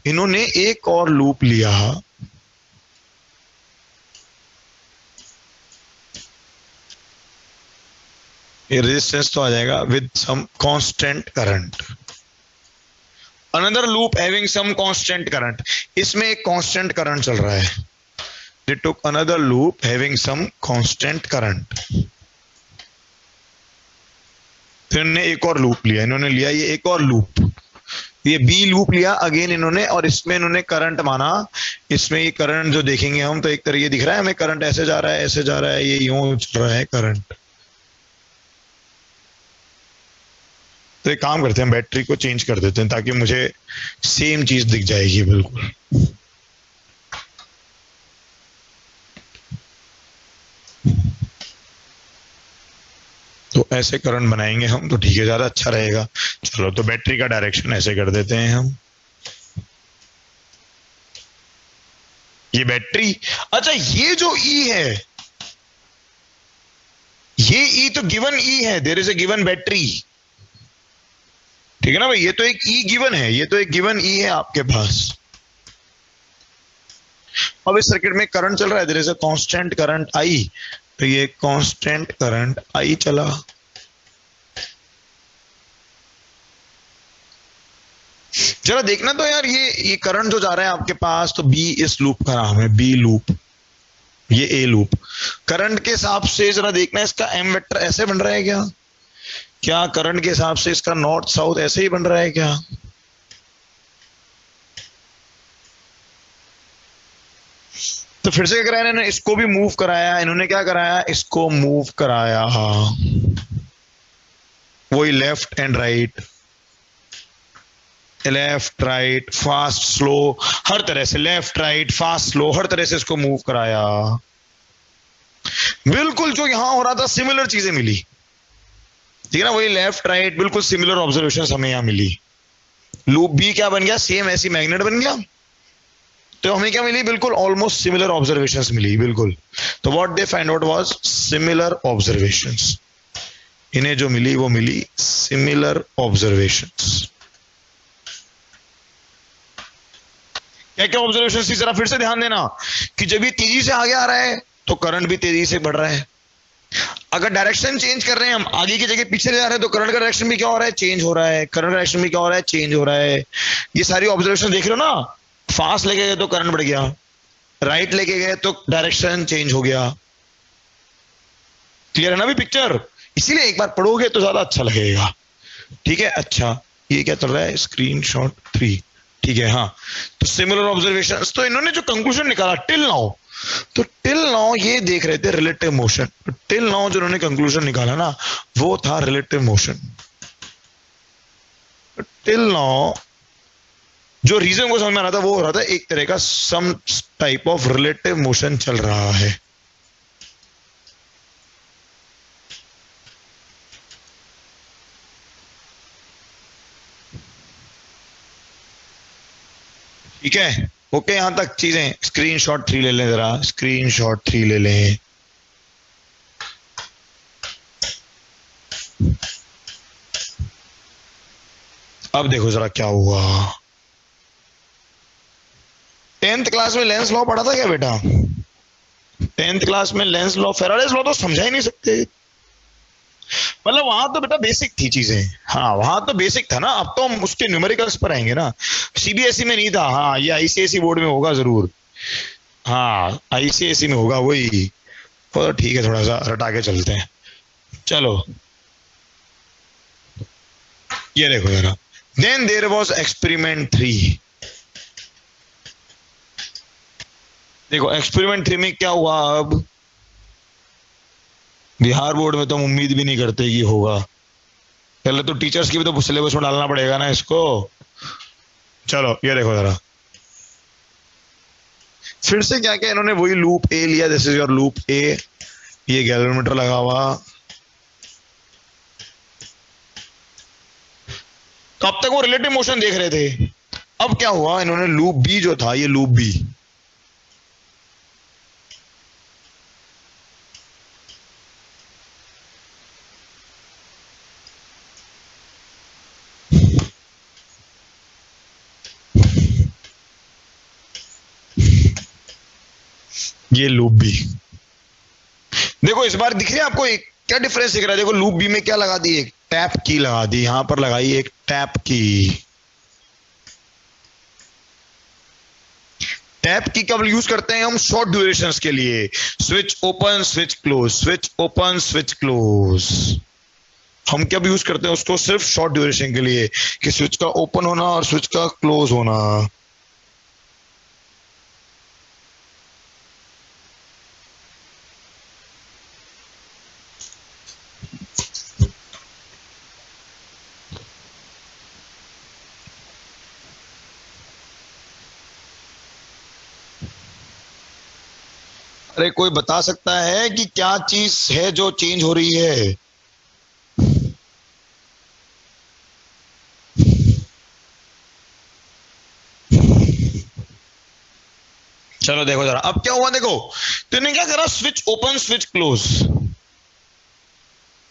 ये रेजिस्टेंस तो आ जाएगा with some constant current. Another loop having some constant current, इसमें एक कांस्टेंट करंट चल रहा है। They took another loop having some constant current. फिर इन्होंने एक और लूप लिया, इन्होंने लिया ये एक और लूप, ये बी लूप लिया अगेन इन्होंने, और इसमें इन्होंने करंट माना। इसमें ये करंट जो देखेंगे हम तो एक तरीके दिख रहा है हमें, करंट ऐसे जा रहा है, ऐसे जा रहा है, ये यूं चल रहा है करंट। तो एक काम करते हैं, बैटरी को चेंज कर देते हैं ताकि मुझे सेम चीज दिख जाएगी बिल्कुल। तो ऐसे करंट बनाएंगे हम तो ठीक है, ज्यादा अच्छा रहेगा। चलो, तो बैटरी का डायरेक्शन ऐसे कर देते हैं हम। ये बैटरी, अच्छा ये जो ई है, ये ई तो गिवन ई है, there is a given battery. ठीक है ना भाई, ये तो एक ई गिवन है, ये तो एक गिवन ई है आपके पास। अब इस सर्किट में करंट चल रहा है, there is a constant current I. तो ये कांस्टेंट करंट आई चला। जरा देखना तो यार, ये करंट जो जा रहा है आपके पास, तो बी इस लूप का नाम है, बी लूप, ये ए लूप। करंट के हिसाब से जरा देखना, इसका एम वेक्टर ऐसे बन रहा है क्या? क्या करंट के हिसाब से इसका नॉर्थ साउथ ऐसे ही बन रहा है क्या? तो फिर से क्या कराया इन्होंने, इसको भी मूव कराया। इन्होंने क्या कराया, इसको मूव कराया, वही left and right, left right, fast slow, हर तरह से लेफ्ट राइट फास्ट स्लो, हर तरह से इसको मूव कराया। बिल्कुल जो यहां हो रहा था सिमिलर चीजें मिली। ठीक है ना, वही लेफ्ट राइट बिल्कुल सिमिलर ऑब्जर्वेशन हमें यहां मिली। लूप भी क्या बन गया, सेम ऐसी मैग्नेट बन गया। तो हमें क्या मिली, बिल्कुल ऑलमोस्ट सिमिलर ऑब्जर्वेशंस मिली बिल्कुल। तो what they find out was similar observations. इन्हें जो मिली वो मिली सिमिलर ऑब्जर्वेशंस। क्या क्या ऑब्जर्वेशंस थी, जरा फिर से ध्यान देना कि जब ये तेजी से आगे आ रहा है तो करंट भी तेजी से बढ़ रहा है। अगर डायरेक्शन चेंज कर रहे हैं हम, आगे की जगह पीछे ले जा रहे हैं, तो करंट का डायरेक्शन भी क्या हो रहा है, चेंज हो रहा है। करंट डायरेक्शन भी क्या हो रहा है, चेंज हो रहा है। ये सारी ऑब्जर्वेशन देख रहे हो ना, फास्ट लेके गए तो करंट बढ़ गया, राइट लेके गए तो डायरेक्शन चेंज हो गया। क्लियर है ना भी पिक्चर? इसीलिए एक बार पढ़ोगे तो ज्यादा अच्छा लगेगा। ठीक है, अच्छा ये क्या चल रहा है, स्क्रीनशॉट 3। ठीक है, हाँ, तो सिमिलर ऑब्जर्वेशंस। तो इन्होंने जो कंक्लूजन निकाला टिल नाउ, तो टिल नाउ ये देख रहे थे रिलेटिव मोशन। तो टिल नाउ जो उन्होंने कंक्लूजन निकाला ना, वो था रिलेटिव मोशन। टिल नाउ जो रीजन को समझ में आ रहा था वो हो रहा था एक तरह का some type of relative motion चल रहा है। ठीक है, ओके, यहां तक चीजें। स्क्रीनशॉट 3 ले लें, जरा स्क्रीनशॉट 3 ले लें। अब देखो जरा क्या हुआ। 10th क्लास में लेंस लॉ पढ़ा था क्या बेटा? 10th क्लास में लेंस लॉ, फेराडेज लॉ तो समझा ही नहीं सकते। मतलब वहां तो बेटा बेसिक थी चीजें। हाँ वहां तो बेसिक था ना, अब तो हम उसके न्यूमेरिकल्स पर आएंगे ना। सीबीएसई में नहीं था, हाँ ये आईसीएसई बोर्ड में होगा जरूर। हाँ आईसीएसई में होगा वही। तो ठीक है, थोड़ा सा रटा के चलते हैं। चलो ये देखो जरा। Then there was experiment 3। देखो एक्सपेरिमेंट 3 में क्या हुआ। अब बिहार बोर्ड में तो हम उम्मीद भी नहीं करते कि होगा। पहले तो टीचर्स की भी तो सिलेबस में डालना पड़ेगा ना इसको। चलो ये देखो जरा। फिर से क्या क्या इन्होंने वही लूप ए लिया, दिस इज योर लूप ए। ये गैल्वेनोमीटर लगा हुआ। तो अब तक वो रिलेटिव मोशन देख रहे थे। अब क्या हुआ, इन्होंने लूप बी जो था, ये लूप बी, ये लूप बी। देखो इस बार दिख रही है आपको एक क्या डिफरेंस दिख रहा है। देखो लूप बी में क्या लगा दी, एक टैप की लगा दी, यहां पर लगाई एक टैप की। टैप की कब यूज करते हैं हम? शॉर्ट ड्यूरेशंस के लिए। Switch open switch close, switch open switch close. हम कब यूज करते हैं उसको? सिर्फ शॉर्ट ड्यूरेशन के लिए, कि स्विच का ओपन होना और स्विच का क्लोज होना। अरे कोई बता सकता है कि क्या चीज है जो चेंज हो रही है? चलो देखो जरा अब क्या हुआ। देखो तो इन्होंने क्या करा, switch open switch close,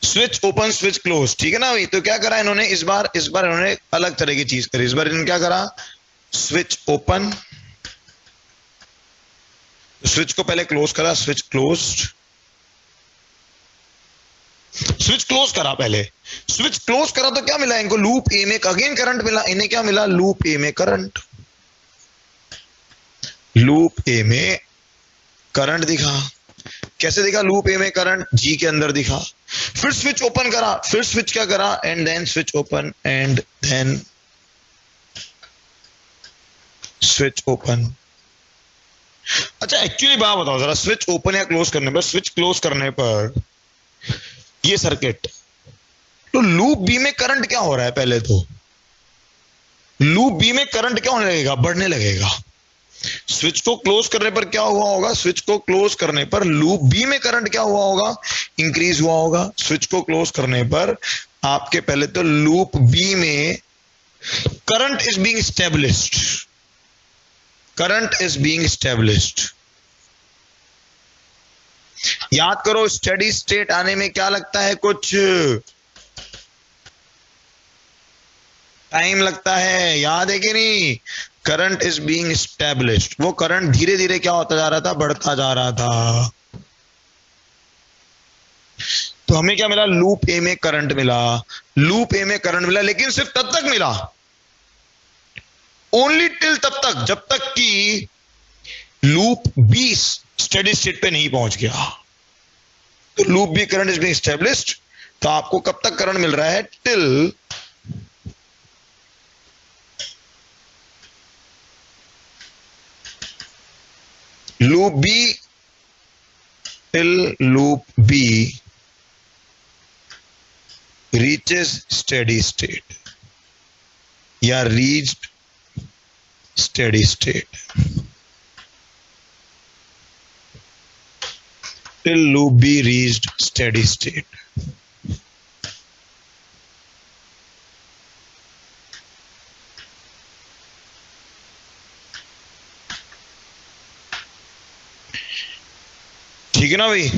switch open switch close, ठीक है ना भाई। तो क्या करा इन्होंने इस बार इन्होंने अलग तरह की चीज करी। इस बार इन्होंने क्या करा, स्विच ओपन, स्विच को पहले क्लोज करा, स्विच क्लोज्ड, स्विच क्लोज करा पहले। स्विच क्लोज करा तो क्या मिला इनको? लूप ए में अगेन करंट मिला। इन्हें क्या मिला? लूप ए में करंट। लूप ए में करंट दिखा। कैसे दिखा लूप ए में करंट? जी के अंदर दिखा। फिर स्विच ओपन करा, फिर स्विच क्या करा, and then switch open, and then switch open. अच्छा एक्चुअली बात बताओ जरा, स्विच ओपन या क्लोज करने पर, स्विच क्लोज करने पर ये सर्किट, तो लूप बी में करंट क्या हो रहा है? पहले तो लूप बी में करंट क्या होने लगेगा? बढ़ने लगेगा। स्विच को क्लोज करने पर क्या हुआ होगा? स्विच को क्लोज करने पर लूप बी में करंट क्या हुआ होगा? इंक्रीज हुआ होगा। स्विच को क्लोज करने पर आपके पहले तो लूप बी में current is being established, current is being established. याद करो स्टेडी स्टेट आने में क्या लगता है? कुछ टाइम लगता है, याद है कि नहीं? Current is being established. वो करंट धीरे धीरे क्या होता जा रहा था? बढ़ता जा रहा था। तो हमें क्या मिला? लूप ए में करंट मिला। लूप ए में करंट मिला, लेकिन सिर्फ तब तक मिला, ओनली टिल तब तक जब तक कि लूप बी स्टेडी स्टेट पे नहीं पहुंच गया। तो loop B current is being established. तो आपको कब तक करंट मिल रहा है? Till loop B, till loop B reaches steady state या reached steady state, till loop B reached steady state। ठीक है ना भाई?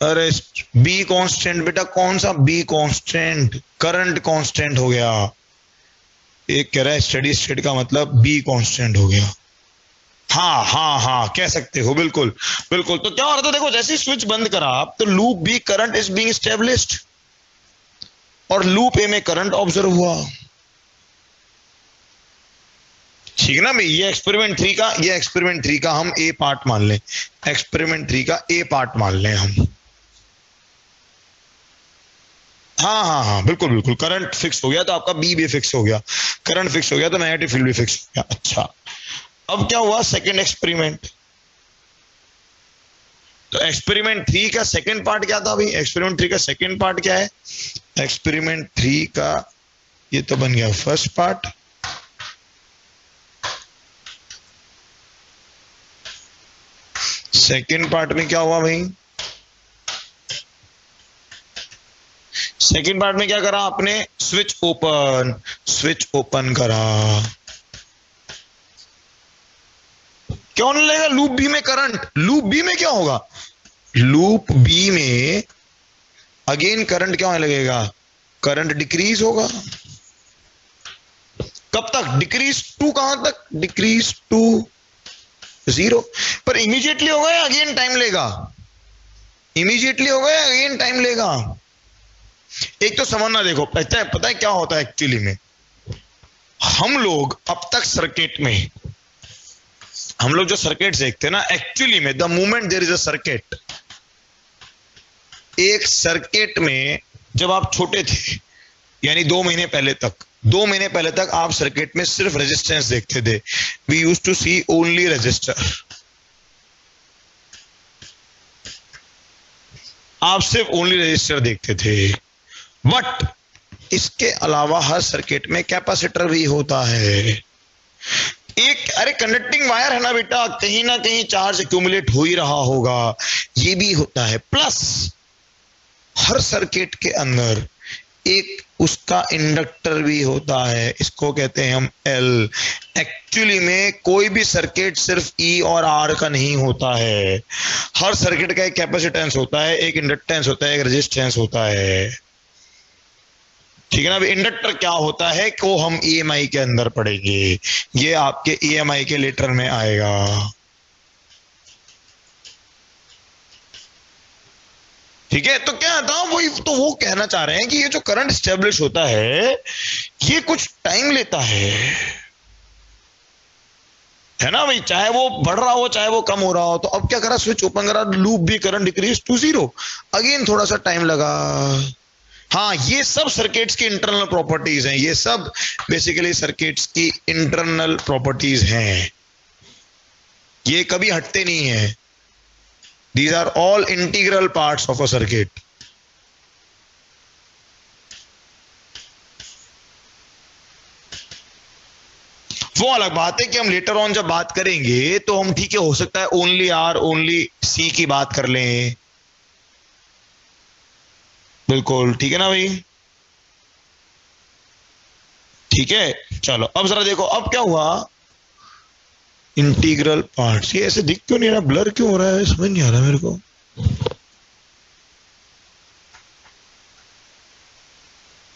अरे बी कांस्टेंट बेटा, कौन सा बी कांस्टेंट? करंट कांस्टेंट हो गया। एक कह रहा है स्टेडी स्टेट का मतलब बी कांस्टेंट हो गया। हाँ हाँ हाँ कह सकते हो, बिल्कुल बिल्कुल। तो क्या हो रहा था, देखो जैसे स्विच बंद करा आप तो loop B current is being established और लूप ए में करंट ऑब्जर्व हुआ। ठीक है ना भाई, ये एक्सपेरिमेंट 3 का हम ए पार्ट मान लें, एक्सपेरिमेंट 3 का ए पार्ट मान लें हम। हाँ हाँ हाँ बिल्कुल बिल्कुल, करंट फिक्स हो गया तो आपका बी भी फिक्स हो गया, करंट फिक्स हो गया तो मैग्नेटिक फील्ड भी फिक्स हो गया। अच्छा, अब क्या हुआ सेकंड एक्सपेरिमेंट। तो एक्सपेरिमेंट 3 का सेकंड पार्ट क्या था भाई, एक्सपेरिमेंट 3 का सेकंड पार्ट क्या है, एक्सपेरिमेंट 3 का ये तो बन गया फर्स्ट पार्ट, सेकंड पार्ट में क्या हुआ भाई, सेकंड पार्ट में क्या करा आपने, स्विच ओपन करा। क्या होने लगेगा लूप बी में करंट, लूप बी में क्या होगा, लूप बी में अगेन करंट क्या होने लगेगा, करंट डिक्रीज होगा। कब तक डिक्रीज टू, कहां तक डिक्रीज टू 0। पर इमीडिएटली होगा या अगेन टाइम लेगा, इमीडिएटली होगा या अगेन टाइम लेगा। एक तो समझना, देखो पता है क्या होता है एक्चुअली में, हम लोग अब तक सर्किट में, हम लोग जो सर्किट देखते हैं ना, एक्चुअली में the moment there is a circuit, एक सर्किट में जब आप छोटे थे यानी 2 महीने पहले तक, 2 महीने पहले तक आप सर्किट में सिर्फ रेजिस्टेंस देखते थे, we use to see only resistor, आप सिर्फ ओनली रेजिस्टर देखते थे। बट इसके अलावा हर सर्किट में कैपेसिटर भी होता है, एक अरे कंडक्टिंग वायर है ना बेटा, कहीं ना कहीं चार्ज एक्यूमुलेट हो ही रहा होगा, ये भी होता है। प्लस हर सर्किट के अंदर एक उसका इंडक्टर भी होता है, इसको कहते हैं हम एल। एक्चुअली में कोई भी सर्किट सिर्फ ई और आर का नहीं होता है, हर सर्किट का एक कैपेसिटेंस होता है, एक इंडक्टेंस होता है, एक रेजिस्टेंस होता है। ठीक है ना, इंडक्टर क्या होता है को हम ईएमआई के अंदर पढ़ेंगे, ये आपके ईएमआई के लेटर में आएगा। ठीक है, तो क्या था वही तो वो कहना चाह रहे हैं कि ये जो करंट स्टेब्लिश होता है ये कुछ टाइम लेता है ना भाई, चाहे वो बढ़ रहा हो चाहे वो कम हो रहा हो। तो अब क्या करा, स्विच ओपन करा, लूप भी करंट डिक्रीज टू 0, अगेन थोड़ा सा टाइम लगा। हाँ, ये सब सर्किट्स की इंटरनल प्रॉपर्टीज हैं, ये सब बेसिकली सर्किट्स की इंटरनल प्रॉपर्टीज हैं, ये कभी हटते नहीं है। These are all integral parts of a circuit. वो अलग बात है कि हम लेटर ऑन जब बात करेंगे तो हम ठीक है हो सकता है ओनली आर ओनली सी की बात कर लें, बिल्कुल ठीक है ना भाई, ठीक है। चलो अब जरा देखो अब क्या हुआ, इंटीग्रल पार्ट्स, ये ऐसे दिख क्यों नहीं रहा, ब्लर क्यों हो रहा है, समझ नहीं आ रहा मेरे को।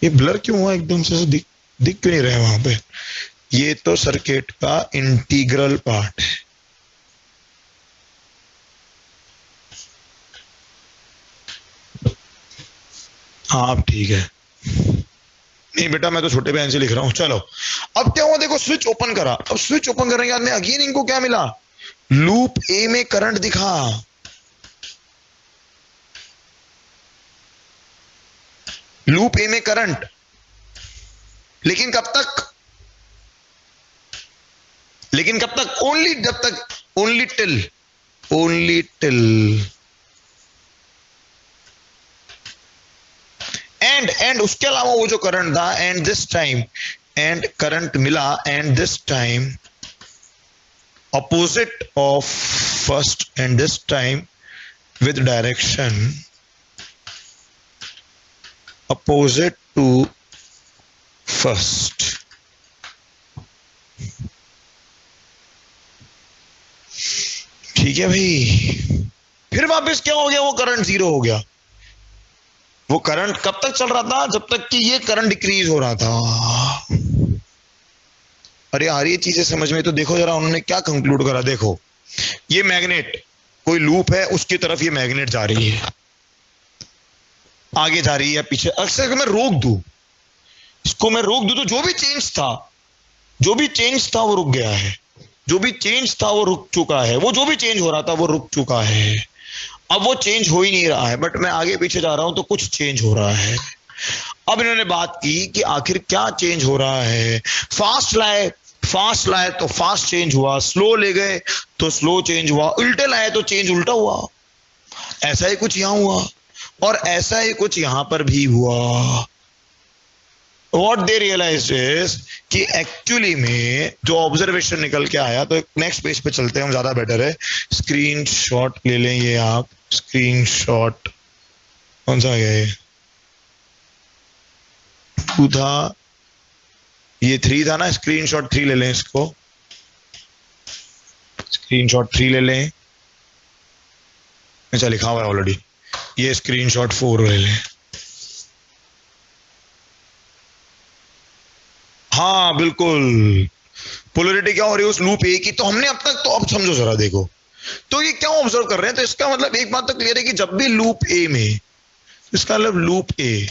ये ब्लर क्यों हुआ एकदम से, दिख क्यों नहीं रहा है वहां पे। ये तो सर्किट का इंटीग्रल पार्ट है, हाँ अब ठीक है। नहीं बेटा मैं तो छोटे पेन से लिख रहा हूं। चलो अब क्या हुआ, देखो स्विच ओपन करा, अब स्विच ओपन करने के बाद में अगेन इनको क्या मिला, लूप ए में करंट दिखा, लूप ए में करंट, लेकिन कब तक, लेकिन कब तक, ओनली जब तक, ओनली टिल एंड उसके अलावा वो जो करंट था, and this time, and current मिला, and this time opposite of first and this time with direction opposite to first। ठीक है भाई, फिर वापस क्या हो गया, वो करंट 0 हो गया। वो करंट कब तक चल रहा था, जब तक कि ये करंट डिक्रीज हो रहा था। अरे आ रही है चीजें समझ में? तो देखो जरा उन्होंने क्या कंक्लूड करा। देखो ये मैग्नेट, कोई लूप है, उसकी तरफ ये मैग्नेट जा रही है, आगे जा रही है पीछे। अक्सर मैं रोक दूं इसको, मैं रोक दूं तो जो भी चेंज था, जो भी चेंज था वो रुक गया है, जो भी चेंज था वो रुक चुका है, वो जो भी चेंज हो रहा था वो रुक चुका है। अब वो चेंज हो ही नहीं रहा है, बट मैं आगे पीछे जा रहा हूं तो कुछ चेंज हो रहा है। अब इन्होंने बात की कि आखिर क्या चेंज हो रहा है। फास्ट लाए तो फास्ट चेंज हुआ, स्लो ले गए तो स्लो चेंज हुआ, उल्टे लाए तो चेंज उल्टा हुआ। ऐसा ही कुछ यहां हुआ और ऐसा ही कुछ यहां पर भी हुआ। What they realized is कि एक्चुअली में जो ऑब्जर्वेशन निकल के आया, तो नेक्स्ट पेज पे चलते हैं हम, ज्यादा बेटर है। स्क्रीनशॉट ले लें ये आप, स्क्रीनशॉट कौन सा है? 2 था, ये 3 था ना, स्क्रीनशॉट 3 ले लें इसको, स्क्रीनशॉट 3 ले लें। अच्छा लिखा हुआ है ऑलरेडी, ये स्क्रीनशॉट 4 ले लें। हाँ बिल्कुल, पोलरिटी क्या हो रही है उस लूप ए की। तो हमने अब तक, तो अब समझो जरा, देखो तो ये क्या ऑब्जर्व कर रहे हैं। तो इसका मतलब एक बात तो क्लियर है कि जब भी लूप ए में, इसका मतलब लूप ए,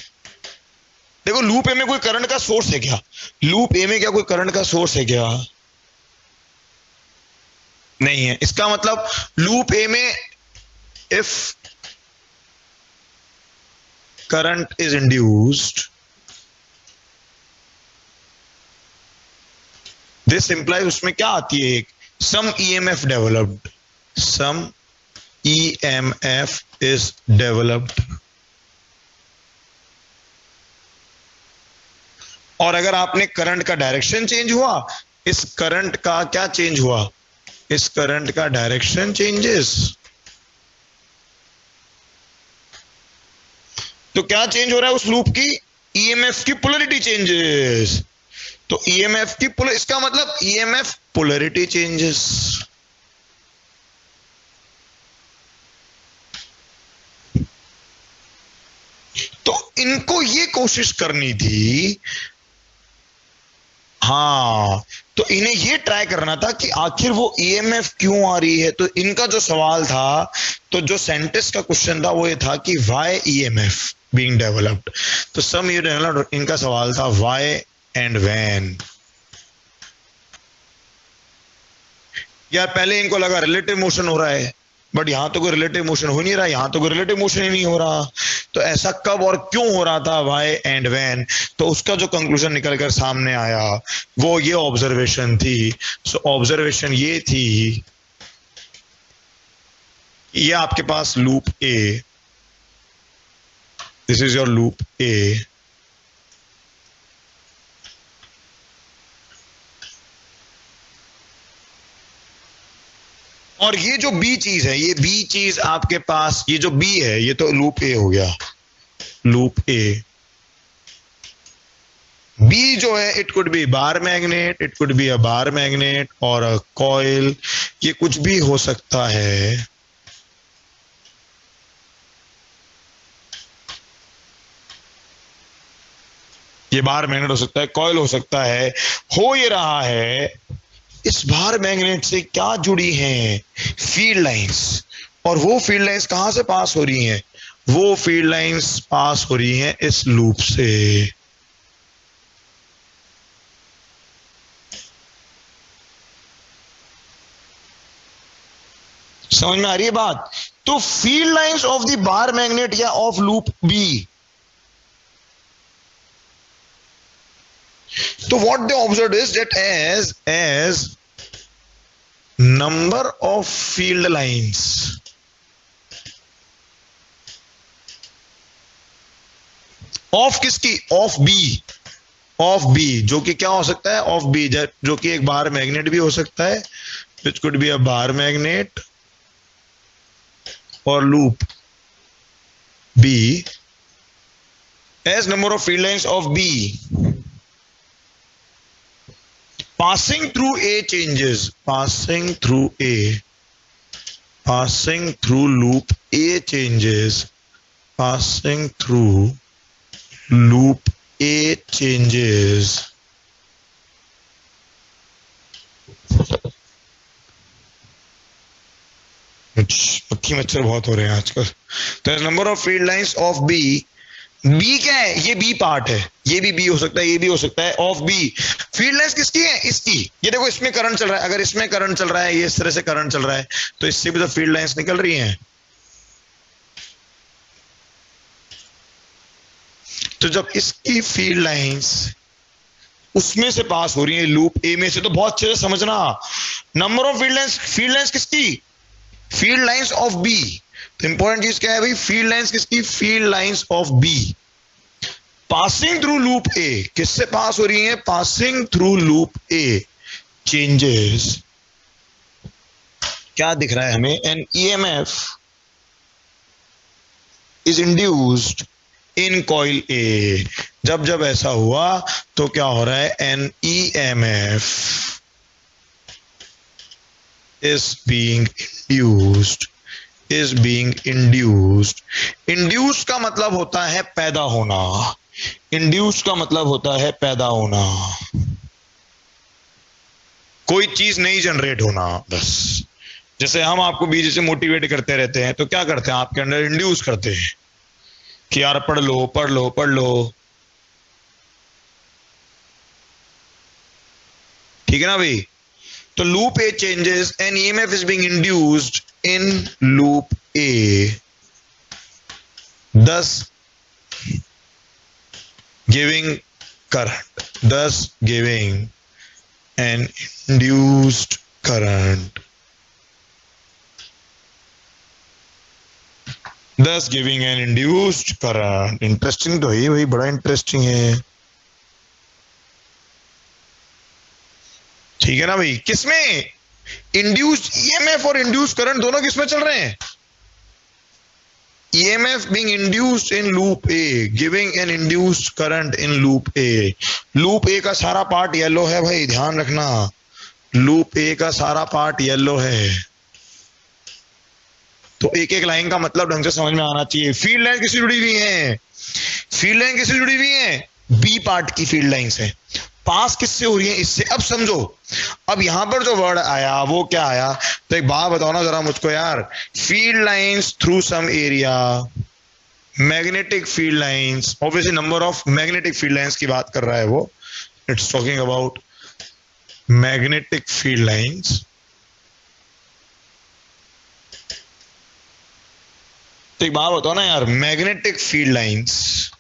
देखो लूप ए में कोई करंट का सोर्स है क्या? लूप ए में क्या कोई करंट का सोर्स है क्या? नहीं है। इसका मतलब लूप ए में if current is induced, this implies, उसमें क्या आती है, एक some EMF developed, some EMF is developed. और अगर आपने करंट का डायरेक्शन चेंज हुआ, इस करंट का क्या चेंज हुआ? इस करंट का डायरेक्शन चेंजेस। तो क्या चेंज हो रहा है उस लूप की? ईएमएफ की पोलरिटी चेंजेस। तो ईएमएफ की इसका मतलब ईएमएफ पोलरिटी चेंजेस। तो इनको ये कोशिश करनी थी, हाँ, तो इन्हें ये ट्राई करना था कि आखिर वो ईएमएफ क्यों आ रही है। तो इनका जो सवाल था, तो जो साइंटिस्ट का क्वेश्चन था वो ये था कि व्हाई ईएमएफ बीइंग डेवलप्ड। तो सम ये डेवलप्ड, इनका सवाल था व्हाई एंड व्हेन। यार पहले इनको लगा रिलेटिव मोशन हो रहा है, बट यहां तो कोई रिलेटिव मोशन हो नहीं रहा, यहां तो कोई रिलेटिव मोशन ही नहीं हो रहा। तो ऐसा कब और क्यों हो रहा था, व्हाई एंड व्हेन। तो उसका जो कंक्लूजन निकल कर सामने आया वो ये ऑब्जर्वेशन थी। सो ऑब्जर्वेशन ये थी, ये आपके पास loop A, this is your loop A, और ये जो बी चीज है, ये बी चीज आपके पास, ये जो बी है, ये तो लूप ए हो गया, लूप ए। बी जो है, it could be bar magnet, it could be a bar magnet और अ कॉइल, ये कुछ भी हो सकता है। ये बार मैग्नेट हो सकता है, कॉइल हो सकता है। हो ये रहा है, इस बार मैग्नेट से क्या जुड़ी हैं? Field lines. और वो फील्ड लाइंस कहां से पास हो रही हैं? वो फील्ड लाइंस पास हो रही हैं इस लूप से। समझ में आ रही है बात? तो field lines of the bar magnet या ऑफ लूप बी, तो what they observe is that as number of field lines of किसकी? ऑफ बी, ऑफ बी, जो कि क्या हो सकता है? ऑफ बी, जो कि एक बार मैग्नेट भी हो सकता है, which could be a bar magnet और loop B, as number of field lines of B passing through A changes, passing through loop A changes, passing through loop A changes, मक्खी मच्छर बहुत हो रहे हैं आजकल। तो number of field lines of B, B क्या है, ये बी पार्ट है, ये भी बी हो सकता है, ये भी हो सकता है, ऑफ बी। फील्ड लाइंस किसकी है, इसकी। ये देखो इसमें करंट चल रहा है, अगर इसमें करंट चल रहा है, ये इस तरह से करंट चल रहा है, तो इससे भी तो फील्ड लाइंस निकल रही हैं। तो जब इसकी फील्ड लाइंस उसमें से पास हो रही है, लूप ए में से, तो बहुत अच्छे से समझना, नंबर ऑफ फील्ड लाइंस किसकी, फील्ड लाइंस ऑफ बी। तो इंपॉर्टेंट चीज क्या है भाई, फील्ड लाइंस किसकी, field lines of B passing through loop A. किससे पास हो रही है, passing through loop A changes. क्या दिख रहा है हमें, an EMF is induced in coil A. जब जब ऐसा हुआ तो क्या हो रहा है, an EMF is being induced. Induced का मतलब होता है पैदा होना, इंड्यूस्ड का मतलब होता है पैदा होना, कोई चीज नहीं जनरेट होना बस। जैसे हम आपको बीच से मोटिवेट करते रहते हैं, तो क्या करते हैं, आपके अंदर इंड्यूस करते हैं कि यार पढ़ लो पढ़ लो पढ़ लो, ठीक है ना भाई। तो loop A changes, an EMF is being induced in loop A, thus giving current, thus giving an induced current, thus giving an induced current। Interesting तो है भाई, बड़ा इंटरेस्टिंग है, ठीक है ना भाई। किसमें, इंड्यूस्ड ईएमएफ और इंड्यूस्ड करंट दोनों किसमें चल रहे हैं, EMF being induced in loop A, giving an induced current in loop A। loop A का सारा पार्ट येलो है भाई, ध्यान रखना, loop A का सारा पार्ट येलो है। तो एक एक लाइन का मतलब ढंग से समझ में आना चाहिए। फील्ड लाइन किससे जुड़ी हुई है, फील्ड लाइन किससे जुड़ी हुई है, बी पार्ट की फील्ड लाइन से। पास किससे हो रही है, इससे। अब समझो, अब यहां पर जो वर्ड आया वो क्या आया, तो एक बात बताओ ना जरा मुझको यार, field lines through some area, magnetic field lines, obviously number of magnetic field lines की बात कर रहा है वो, it's talking about magnetic field lines. तो एक बात बताओ ना यार, मैग्नेटिक फील्ड लाइंस,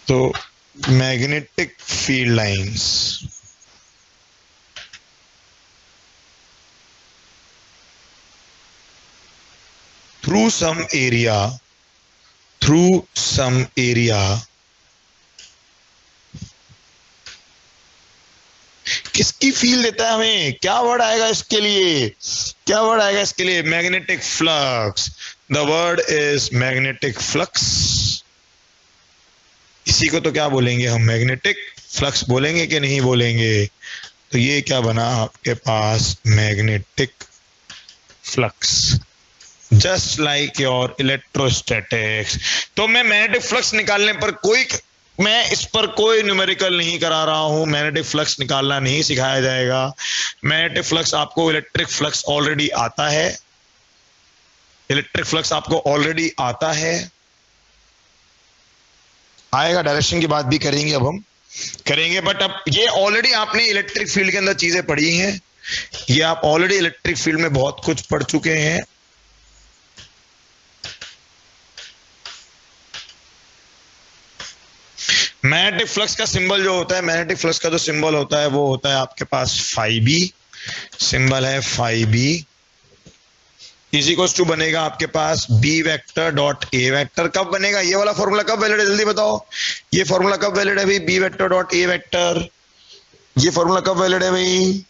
तो magnetic field lines through some area, किसकी फील देता है हमें, क्या वर्ड आएगा इसके लिए, क्या वर्ड आएगा इसके लिए, magnetic flux. The word is magnetic flux. इसी को तो क्या बोलेंगे हम, मैग्नेटिक फ्लक्स बोलेंगे कि नहीं बोलेंगे। तो ये क्या बना आपके पास, magnetic flux, just like your electrostatics. तो मैं मैग्नेटिक फ्लक्स निकालने पर मैं इस पर कोई न्यूमेरिकल नहीं करा रहा हूं, मैग्नेटिक फ्लक्स निकालना नहीं सिखाया जाएगा। मैग्नेटिक फ्लक्स आपको इलेक्ट्रिक फ्लक्स ऑलरेडी आता है, इलेक्ट्रिक फ्लक्स आपको ऑलरेडी आता है, आएगा, डायरेक्शन की बात भी करेंगे, अब हम करेंगे। बट अब ये ऑलरेडी आपने इलेक्ट्रिक फील्ड के अंदर चीजें पढ़ी हैं, ये आप ऑलरेडी इलेक्ट्रिक फील्ड में बहुत कुछ पढ़ चुके हैं। मैग्नेटिक फ्लक्स का सिंबल जो होता है, मैग्नेटिक फ्लक्स का जो सिंबल होता है वो होता है आपके पास फाई बी, सिंबल है phi B. Is equal to बनेगा आपके पास B vector dot A vector. कब बनेगा ये वाला फॉर्मूला, कब वैलिड है, जल्दी बताओ, ये फॉर्मूला कब वैलिड है भाई, B vector dot A vector, ये फॉर्मूला कब वैलिड है भाई,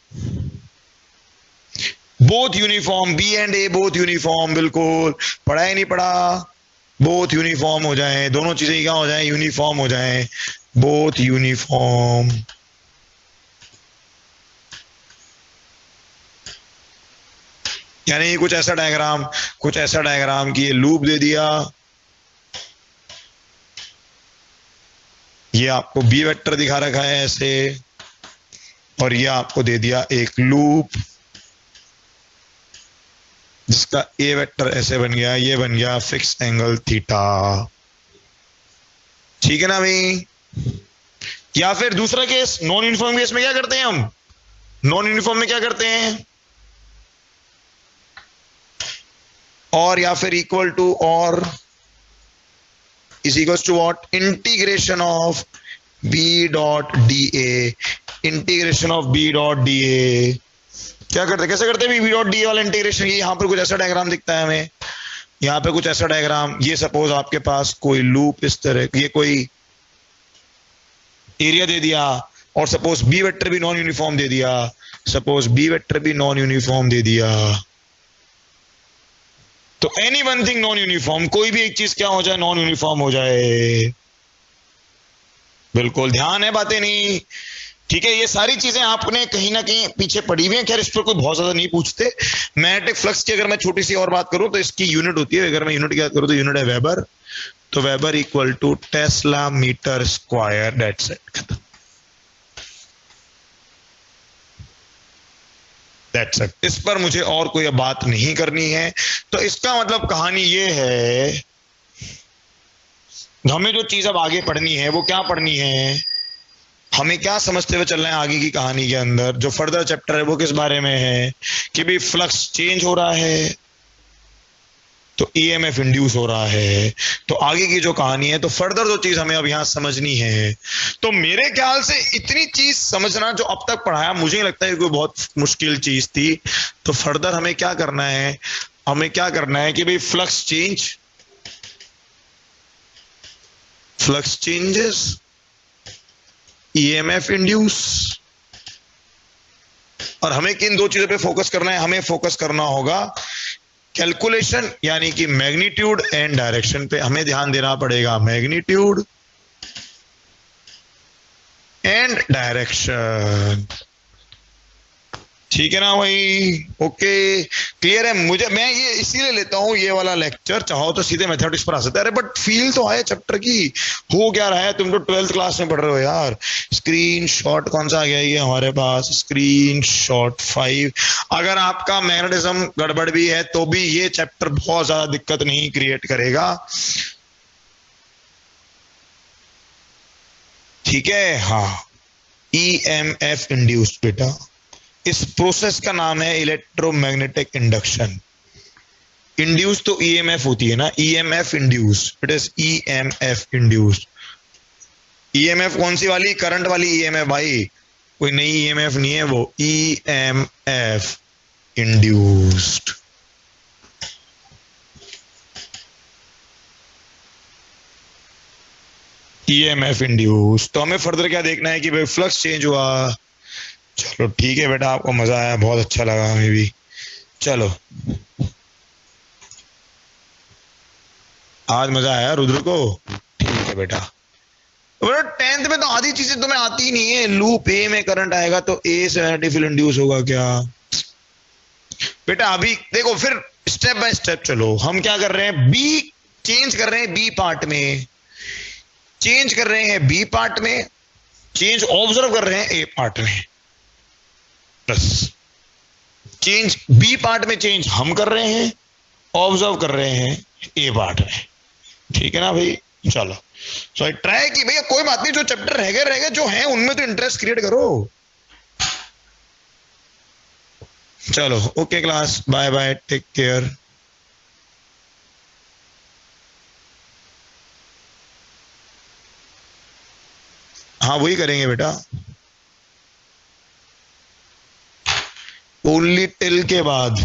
both uniform, B and A both uniform, बिल्कुल पढ़ा है नहीं पढ़ा, बोथ यूनिफॉर्म हो जाए, दोनों चीजें क्या हो जाए, यूनिफॉर्म हो जाए, बोथ यूनिफॉर्म। यानी कुछ ऐसा डायग्राम कि ये लूप दे दिया, ये आपको बी वेक्टर दिखा रखा है ऐसे, और ये आपको दे दिया एक लूप जिसका ए वेक्टर ऐसे बन गया, ये बन गया फिक्स एंगल थीटा। ठीक है ना भाई। या फिर दूसरा केस, नॉन यूनिफॉर्म केस में क्या करते हैं हम, नॉन यूनिफॉर्म में क्या करते हैं, और या फिर इक्वल टू और is equal to what, integration of B dot D A, integration of B dot D A. क्या करते, कैसे करते हैं बी डॉट डी ए वाला इंटीग्रेशन? ये यहां पर कुछ ऐसा डायग्राम दिखता है हमें, यहां पे कुछ ऐसा डायग्राम, ये सपोज आपके पास कोई लूप इस तरह, ये कोई एरिया दे दिया, और सपोज बी वेक्टर भी नॉन यूनिफॉर्म दे दिया, सपोज बी वेक्टर भी नॉन यूनिफॉर्म दे दिया, तो any one thing non uniform, कोई भी एक चीज क्या हो जाए, नॉन यूनिफॉर्म हो जाए। बिल्कुल ध्यान है, बातें नहीं, ठीक है। ये सारी चीजें आपने कहीं ना कहीं पीछे पड़ी हुई हैं, खैर इस पर कोई बहुत ज्यादा नहीं पूछते। मैग्नेटिक फ्लक्स की अगर मैं छोटी सी और बात करूं तो इसकी यूनिट होती है, अगर मैं यूनिट की बात करूं तो यूनिट है वेबर, तो weber equal to tesla metre square, that's it, that's it. इस पर मुझे और कोई बात नहीं करनी है। तो इसका मतलब कहानी ये है, हमें जो चीज अब आगे पढ़नी है वो क्या पढ़नी है, हमें क्या समझते हुए चल रहे हैं आगे की कहानी के अंदर, जो फर्दर चैप्टर है वो किस बारे में है कि भाई फ्लक्स चेंज हो रहा है तो ईएमएफ इंड्यूस हो रहा है। तो आगे की जो कहानी है, तो फर्दर जो चीज हमें अब यहां समझनी है, तो मेरे ख्याल से इतनी चीज समझना जो अब तक पढ़ाया, मुझे लगता है कोई बहुत मुश्किल चीज थी। तो फर्दर हमें क्या करना है, हमें क्या करना है कि भाई flux change, flux changes, EMF induce, और हमें किन दो चीजों पे फोकस करना है, हमें फोकस करना होगा कैलकुलेशन यानी कि मैग्नीट्यूड एंड डायरेक्शन पे हमें ध्यान देना पड़ेगा, मैग्नीट्यूड एंड डायरेक्शन। ठीक है ना भाई, ओके क्लियर है। मुझे, मैं ये इसीलिए लेता हूं ये वाला लेक्चर, चाहो तो सीधे मैथमेटिक्स पर आ सकते हैं, अरे बट फील तो आए चैप्टर की, हो क्या रहा है, तुम तो 12th क्लास में पढ़ रहे हो यार। स्क्रीन शॉट कौन सा आ गया ये हमारे पास, स्क्रीन शॉट 5। अगर आपका मैग्नेटिज्म गड़बड़ भी है तो भी ये चैप्टर बहुत ज्यादा दिक्कत नहीं क्रिएट करेगा, ठीक है। हाँ, ईएमएफ इंड्यूस्ड बेटा, इस प्रोसेस का नाम है इलेक्ट्रोमैग्नेटिक इंडक्शन। इंड्यूस तो ईएमएफ होती है ना, EMF induce, it is EMF induce. EMF कौन सी वाली, करंट वाली ईएमएफ भाई, कोई नई ईएमएफ नहीं है वो, ईएमएफ इंड्यूस्ड। EMF induce. तो हमें फर्दर क्या देखना है कि भाई फ्लक्स चेंज हुआ, चलो ठीक है बेटा, आपको मजा आया, बहुत अच्छा लगा हमें भी। चलो आज मजा आया रुद्र को, ठीक है बेटा। तो 10th में तो आधी चीजें तुम्हें आती ही नहीं है, लूप ए में करंट आएगा तो ए से मैग्नेटिक फील्ड इंड्यूस होगा क्या बेटा। अभी देखो, फिर स्टेप बाय स्टेप चलो, हम क्या कर रहे हैं, बी चेंज कर रहे हैं, बी पार्ट में चेंज कर रहे हैं, बी पार्ट में चेंज ऑब्जर्व कर रहे हैं, ए पार्ट में। बस चेंज बी पार्ट में चेंज हम कर रहे हैं, ऑब्जर्व कर रहे हैं ए पार्ट में, ठीक है ना भाई। चलो सो ट्राई की भैया, कोई बात नहीं, जो चैप्टर रह गए जो हैं उनमें तो इंटरेस्ट क्रिएट करो। चलो okay class, bye bye, take care. हाँ वही करेंगे बेटा, ओनली टिल के बाद,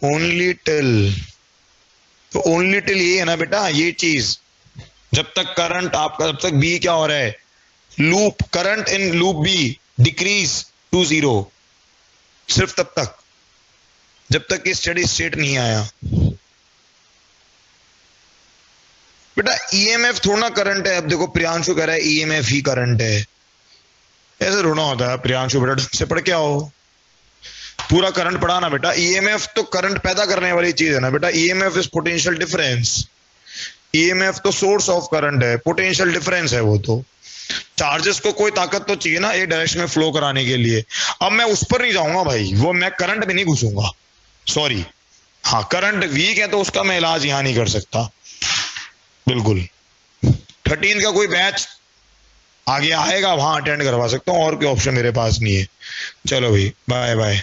ओनली टिल, तो ओनली टिल ये है ना बेटा, ये चीज जब तक करंट आपका, जब तक बी क्या हो रहा है, loop current in loop B decrease to 0, सिर्फ तब तक जब तक कि स्टेडी स्टेट नहीं आया बेटा। ईएमएफ थोड़ा ना करंट है। अब देखो प्रियांशु कह रहा है ईएमएफ ही करंट है, ऐसे रोना होता है प्रियांशु, बेटा ढंग से पढ़ के आओ, पूरा करंट पढ़ा ना बेटा। ईएमएफ तो करंट पैदा करने वाली चीज है ना बेटा, EMF is potential difference, EMF तो सोर्स ऑफ करंट है, पोटेंशियल डिफरेंस है वो तो। चार्जेस को कोई ताकत तो चाहिए ना एक डायरेक्शन में फ्लो कराने के लिए। अब मैं उस पर नहीं जाऊंगा भाई, वो मैं करंट में नहीं घुसूंगा, सॉरी। हाँ करंट वीक है तो उसका मैं इलाज यहां नहीं कर सकता, बिल्कुल। 13 का कोई बैच आगे आएगा वहां अटेंड करवा सकता हूँ, और कोई ऑप्शन मेरे पास नहीं है। चलो भाई, बाय बाय।